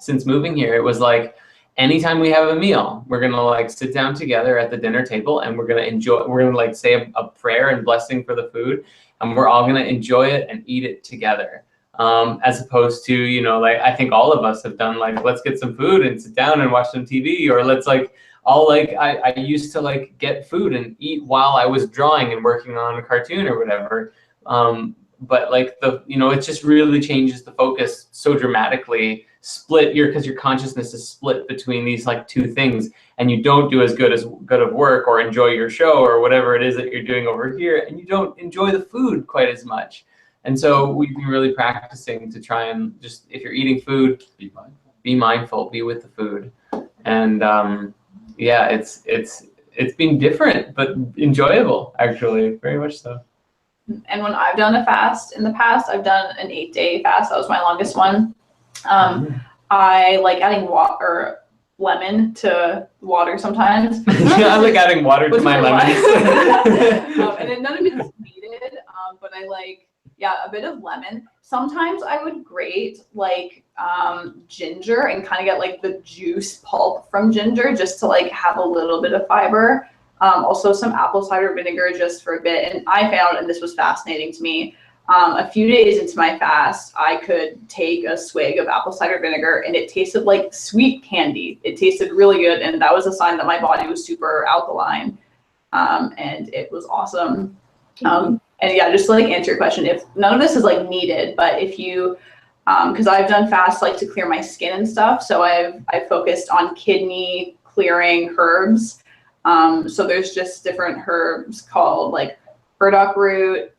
A: since moving here. It was like, anytime we have a meal, we're gonna like sit down together at the dinner table, and we're gonna like say a prayer and blessing for the food, and we're all gonna enjoy it and eat it together. As opposed to, you know, like I think all of us have done, like, let's get some food and sit down and watch some TV, or let's like all like I used to like get food and eat while I was drawing and working on a cartoon or whatever. But like it just really changes the focus so dramatically. Because your consciousness is split between these like two things, and you don't do as good of work or enjoy your show or whatever it is that you're doing over here, and you don't enjoy the food quite as much. And so we've been really practicing to try and just, if you're eating food, be mindful, be with the food. And yeah, it's been different, but enjoyable, actually, very much so.
C: And when I've done a fast in the past, I've done an 8-day fast. That was my longest one. I like adding water, lemon to water sometimes.
A: Yeah, I like adding water to my lemons.
C: And then none of it's needed, but I like, a bit of lemon. Sometimes I would grate like ginger and kind of get like the juice pulp from ginger just to like have a little bit of fiber. Also some apple cider vinegar just for a bit. And I found, and this was fascinating to me, a few days into my fast, I could take a swig of apple cider vinegar and it tasted like sweet candy. It tasted really good, and that was a sign that my body was super alkaline, and it was awesome. And yeah, just to like answer your question, if none of this is like needed, but if you, because I've done fasts like to clear my skin and stuff, so I've focused on kidney clearing herbs. So there's just different herbs called like burdock root,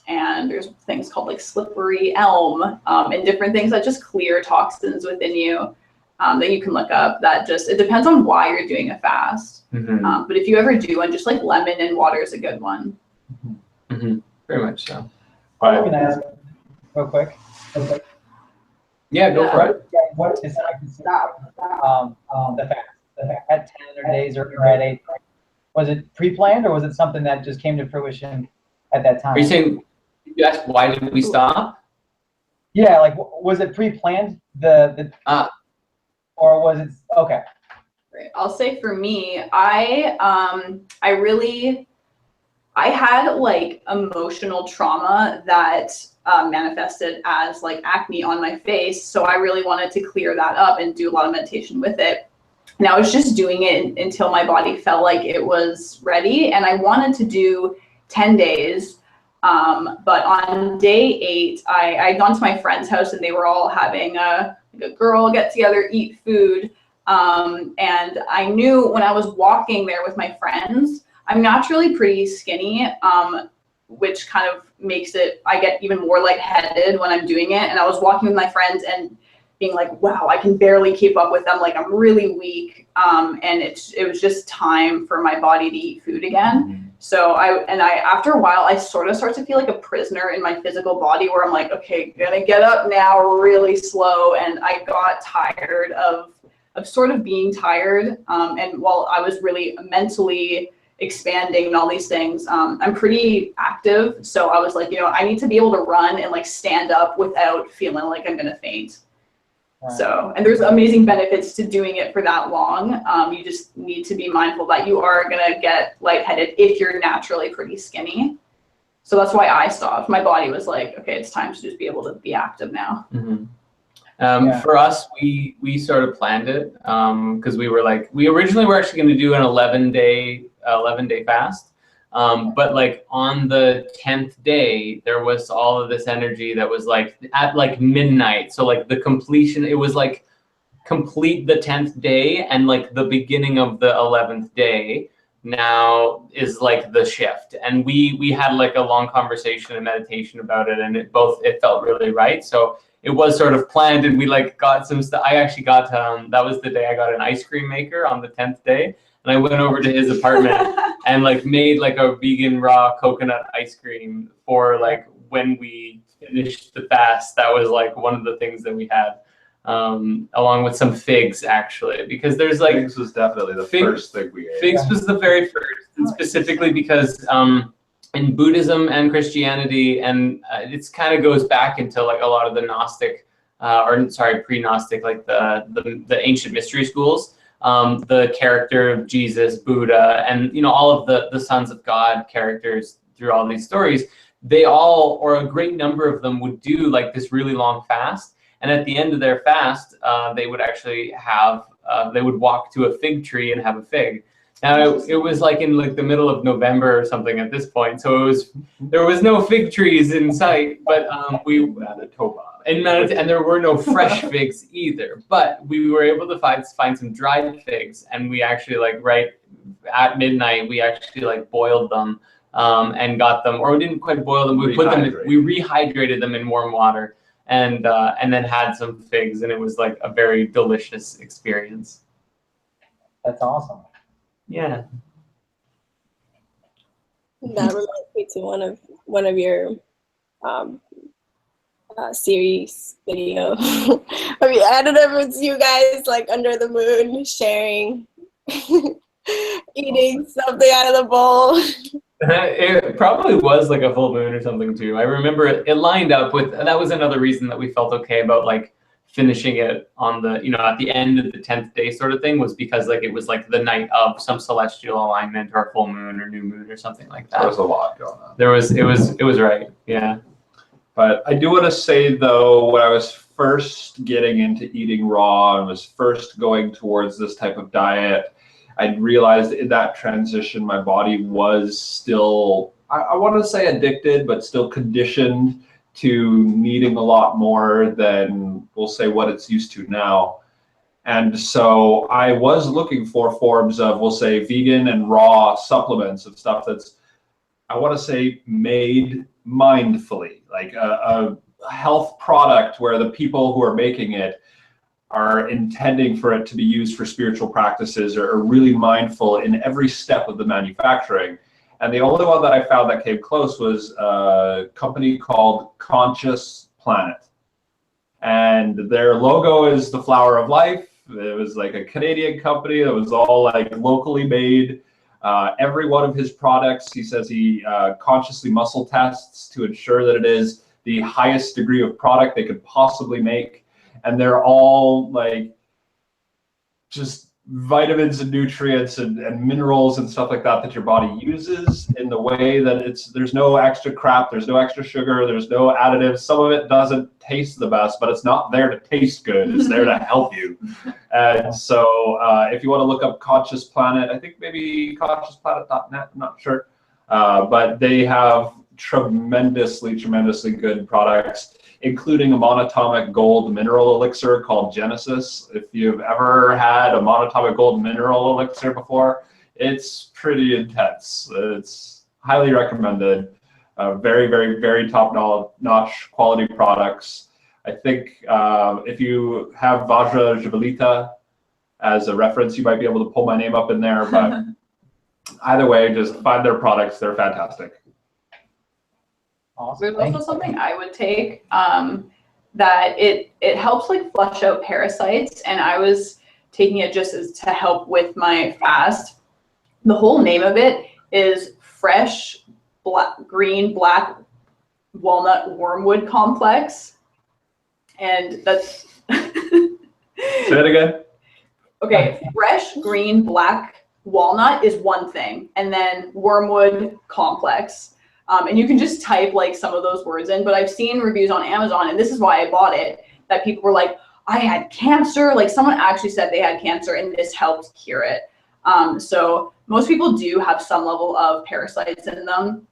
C: and there's things called like slippery elm, and different things that just clear toxins within you, that you can look up. That just, it depends on why you're doing a fast. But if you ever do one, just like lemon and water is a good one.
A: Very much so.
B: I'm going to ask real quick.
A: Yeah, go for it.
B: What is the fast? At 10 days or at 8? Was it pre-planned, or was it something that just came to fruition at that time?
A: Are you saying, you asked why did we stop?
B: Yeah, like was it pre-planned, or was it okay?
C: Right. I'll say for me, I had like emotional trauma that manifested as like acne on my face. So I really wanted to clear that up and do a lot of meditation with it. And I was just doing it until my body felt like it was ready. And I wanted to do 10 days. But on day 8, I'd gone to my friend's house and they were all having a girl get together, eat food. And I knew when I was walking there with my friends, I'm naturally pretty skinny, which kind of makes it, I get even more lightheaded when I'm doing it. And I was walking with my friends and being like, wow, I can barely keep up with them. Like I'm really weak. And it was just time for my body to eat food again. So after a while, I sort of start to feel like a prisoner in my physical body where I'm like, okay, gonna get up now really slow. And I got tired of sort of being tired. And while I was really mentally expanding and all these things, I'm pretty active. So I was like, I need to be able to run and like stand up without feeling like I'm gonna faint. Right. So, and there's amazing benefits to doing it for that long. You just need to be mindful that you are gonna get lightheaded if you're naturally pretty skinny. So that's why I stopped. My body was like, okay, it's time to just be able to be active now.
A: For us, we sort of planned it because we originally were actually going to do an 11-day fast, but like on the 10th day there was all of this energy that was like at like midnight, so like the completion, it was like complete the 10th day, and like the beginning of the 11th day now is like the shift. And we had like a long conversation and meditation about it, and it felt really right. So it was sort of planned, and we like got some stuff. I actually got, that was the day I got an ice cream maker on the 10th day. And I went over to his apartment and like made like a vegan raw coconut ice cream for like when we finished the fast. That was like one of the things that we had, along with some figs actually, because there's like,
F: figs was definitely the first thing we ate.
A: Figs was the very first, and specifically because in Buddhism and Christianity, and it kind of goes back into like a lot of the Gnostic or sorry, pre-Gnostic, like the ancient mystery schools, the character of Jesus, Buddha, and all of the sons of God characters through all these stories, they all, or a great number of them, would do like this really long fast, and at the end of their fast, they would actually have they would walk to a fig tree and have a fig. Now it was like in like the middle of November or something at this point, so there was no fig trees in sight, but
F: Manitoba.
A: And there were no fresh figs either, but we were able to find some dried figs, and we actually like right at midnight we actually like boiled them and got them, or we didn't quite boil them, we rehydrated them in warm water and then had some figs, and it was like a very delicious experience.
B: That's awesome.
A: Yeah.
E: That reminds me to one of your series video. I mean, I don't know if it's you guys like under the moon sharing, eating something out of the bowl.
A: It probably was like a full moon or something too. I remember it lined up with, that was another reason that we felt okay about like finishing it on the, at the end of the 10th day sort of thing, was because like it was like the night of some celestial alignment or full moon or new moon or something like that.
F: There was a lot going on.
A: It was right. Yeah.
F: But I do want to say though, when I was first getting into eating raw and was first going towards this type of diet, I realized in that transition, my body was still, I want to say addicted, but still conditioned to needing a lot more than, we'll say, what it's used to now. And so I was looking for forms of, we'll say, vegan and raw supplements of stuff that's, I want to say, made mindfully, like a health product where the people who are making it are intending for it to be used for spiritual practices, or are really mindful in every step of the manufacturing. And the only one that I found that came close was a company called Conscious Planet. And their logo is the flower of life. It was like a Canadian company that was all like locally made. Every one of his products, he says he consciously muscle tests to ensure that it is the highest degree of product they could possibly make. And they're all like just vitamins and nutrients and minerals and stuff like that your body uses in the way that there's no extra crap, there's no extra sugar, there's no additives. Some of it doesn't taste the best, but it's not there to taste good, it's there to help you. And so if you want to look up Conscious Planet, I think maybe consciousplanet.net, I'm not sure, but they have tremendously good products, including a monatomic gold mineral elixir called Genesis. If you've ever had a monatomic gold mineral elixir before, it's pretty intense. It's highly recommended. Very top-notch quality products. I think if you have Vajra Jabalita as a reference, you might be able to pull my name up in there, but either way, just find their products. They're fantastic.
B: Awesome.
C: There's also something I would take that it helps like flush out parasites, and I was taking it just as to help with my fast. The whole name of it is Fresh Green Black Walnut Wormwood Complex, and that's
F: Say it again.
C: Okay, fresh green black walnut is one thing, and then wormwood complex. And you can just type like some of those words in, but I've seen reviews on Amazon, and this is why I bought it, that people were like, I had cancer. Like someone actually said they had cancer and this helped cure it. So most people do have some level of parasites in them,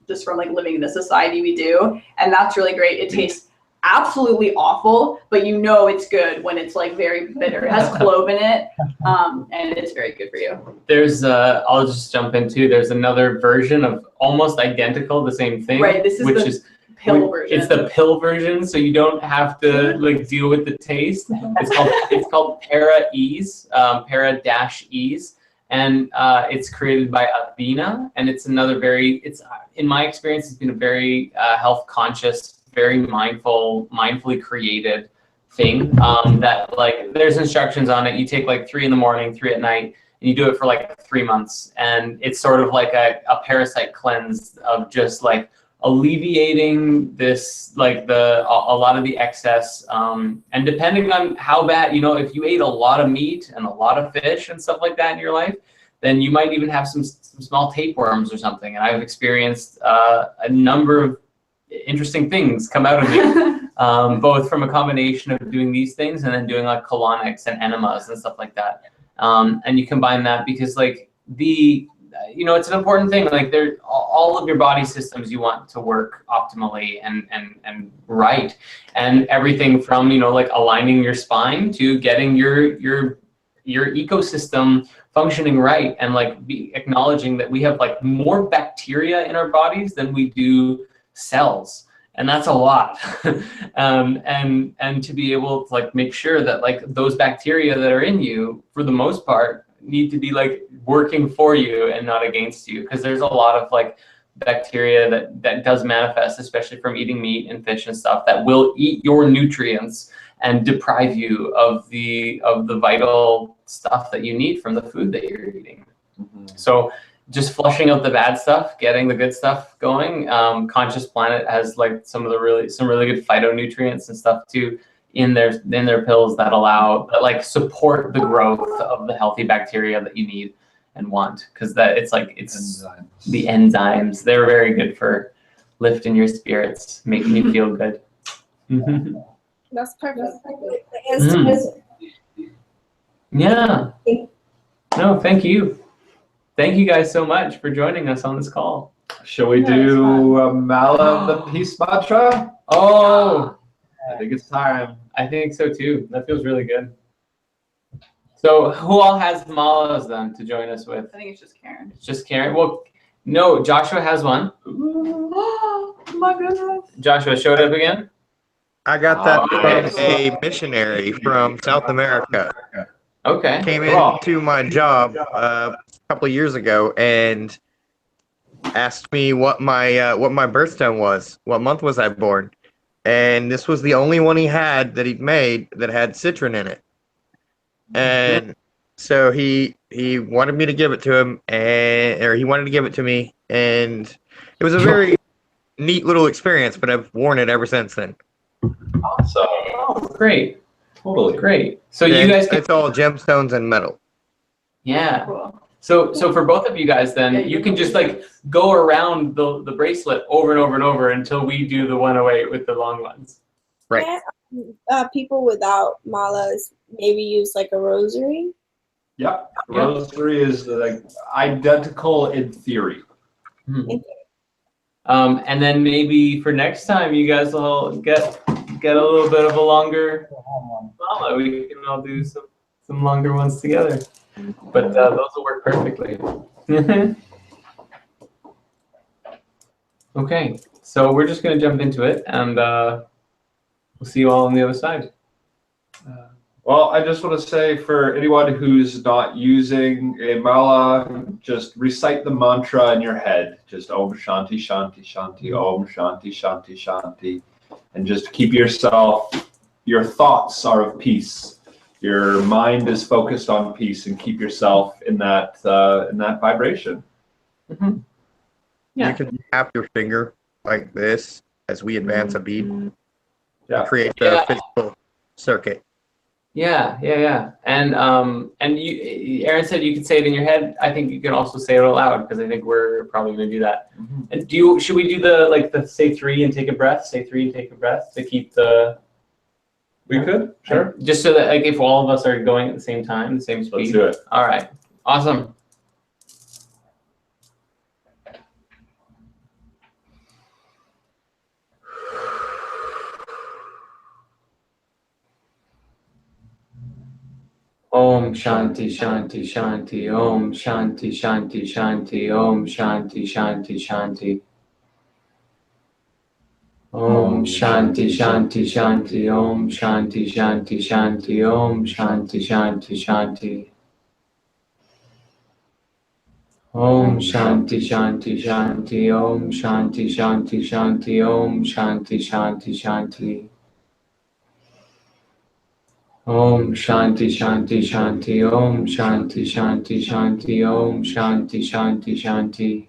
C: just from like living in the society we do. And that's really great. It tastes absolutely awful, but you know it's good when it's like very bitter. It has clove in it, and it's very good for you.
A: There's I'll just jump in too. There's another version of almost identical, the same thing.
C: Right, this is the pill version.
A: It's the pill version, so you don't have to like deal with the taste. It's called Para-Ease, Para-Ease, and it's created by Athena, and it's another in my experience, it's been a very health conscious, very mindfully created thing that like there's instructions on it. You take like 3 in the morning, 3 at night, and you do it for like 3 months. And it's sort of like a parasite cleanse of just like alleviating this, like a lot of the excess, and depending on how bad, if you ate a lot of meat and a lot of fish and stuff like that in your life, then you might even have some small tapeworms or something. And I've experienced a number of interesting things come out of it, both from a combination of doing these things and then doing like colonics and enemas and stuff like that. And you combine that because like it's an important thing. Like all of your body systems you want to work optimally and right, and everything from like aligning your spine to getting your ecosystem functioning right, and like acknowledging that we have like more bacteria in our bodies than we do cells, and that's a lot. And to be able to like make sure that like those bacteria that are in you, for the most part, need to be like working for you and not against you, because there's a lot of like bacteria that does manifest, especially from eating meat and fish and stuff, that will eat your nutrients and deprive you of the vital stuff that you need from the food that you're eating. So just flushing out the bad stuff, getting the good stuff going. Conscious Planet has like some really good phytonutrients and stuff too in their pills that like support the growth of the healthy bacteria that you need and want, because it's enzymes. The enzymes. They're very good for lifting your spirits, making you feel good.
E: That's perfect.
A: Yeah. No, thank you. Thank you guys so much for joining us on this call.
F: Shall we do Mala the Peace Mantra?
A: Oh,
F: I think it's time.
A: I think so too. That feels really good. So who all has malas then to join us with?
C: I think it's just Karen.
A: It's just Karen. Well, no, Joshua has one.
C: Oh my goodness.
A: Joshua showed up again.
D: I got that from a missionary from South America.
A: Okay.
D: Came into my job a couple of years ago and asked me what my birthstone was. What month was I born? And this was the only one he had that he'd made that had citron in it. And so he wanted me to give it to him, or he wanted to give it to me, and it was a very neat little experience. But I've worn it ever since then.
F: Awesome.
A: Oh, great.
F: Totally.
A: Great. So
D: And
A: you guys
D: it's all gemstones and metal.
A: Yeah.
C: Cool.
A: So for both of you guys then, you can just like go around the bracelet over and over and over until we do the 108 with the long ones.
D: Right.
E: People without malas maybe use like a rosary.
F: Yep. Rosary is like identical in theory.
A: And then maybe for next time, you guys will get a little bit of a longer mala. We can all do some longer ones together. But those will work perfectly. Okay, so we're just going to jump into it, and we'll see you all on the other side.
F: Well, I just want to say, for anyone who's not using a mala, just recite the mantra in your head. Just Om Shanti Shanti Shanti, Om Shanti Shanti Shanti. And just keep your thoughts are of peace. Your mind is focused on peace, and keep yourself in that vibration.
A: Mm-hmm. Yeah.
D: You can tap your finger like this as we advance a beat.
F: Yeah.
D: Create the physical circuit.
A: Yeah. And Aaron said you could say it in your head. I think you can also say it out loud, because I think we're probably going to do that. Mm-hmm. And should we do the say 3 and take a breath? Say 3 and take a breath to keep the.
F: We could, sure.
A: Just so that like if all of us are going at the same time, the same speed.
F: Let's do it.
A: All right. Awesome. Om Shanti Shanti Shanti, Om Shanti Shanti Shanti, Om Shanti Shanti Shanti. Om Shanti Shanti Shanti, Om Shanti Shanti Shanti, Om Shanti Shanti Shanti. Om Shanti Shanti Shanti, Om Shanti Shanti Shanti, Om Shanti Shanti Shanti. Om Shanti Shanti Shanti, Om Shanti Shanti Shanti, Om Shanti Shanti Shanti.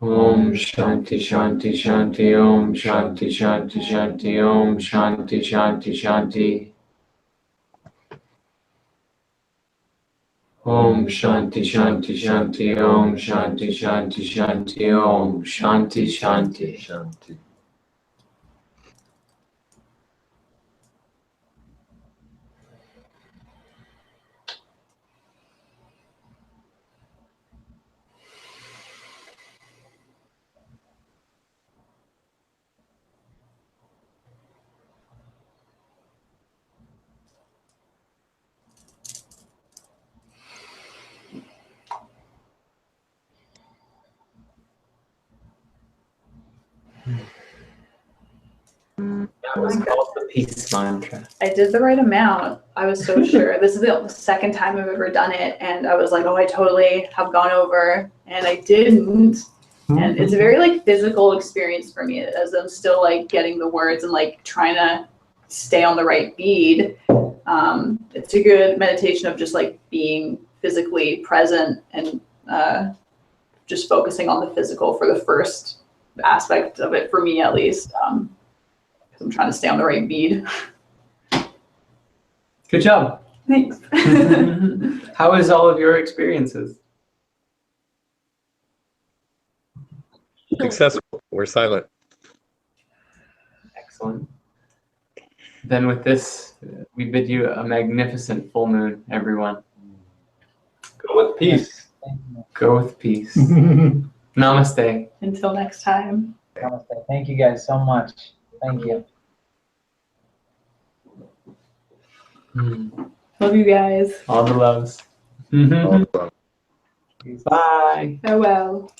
A: Om Shanti Shanti Shanti Om Shanti Shanti Shanti Om Shanti Shanti Shanti. Om Shanti Shanti Shanti Om Shanti Shanti Shanti Om Shanti Shanti.
F: Shanti.
A: That was called the peace mantra.
C: I did the right amount. I was so sure. This is the second time I've ever done it, and I was like, oh, I totally have gone over, and I didn't. And it's a very like physical experience for me as I'm still like getting the words and like trying to stay on the right bead. It's a good meditation of just like being physically present and just focusing on the physical for the first aspect of it, for me at least. Because I'm trying to stay on the right bead.
A: Good job.
C: Thanks.
A: How is all of your experiences?
D: Successful. We're silent.
A: Excellent. Then with this, we bid you a magnificent full moon, everyone.
F: Go with peace.
A: Go with peace. Namaste.
C: Until next time.
B: Namaste. Thank you guys so much. Thank you.
C: Love you guys.
A: All the loves. Bye.
C: Farewell.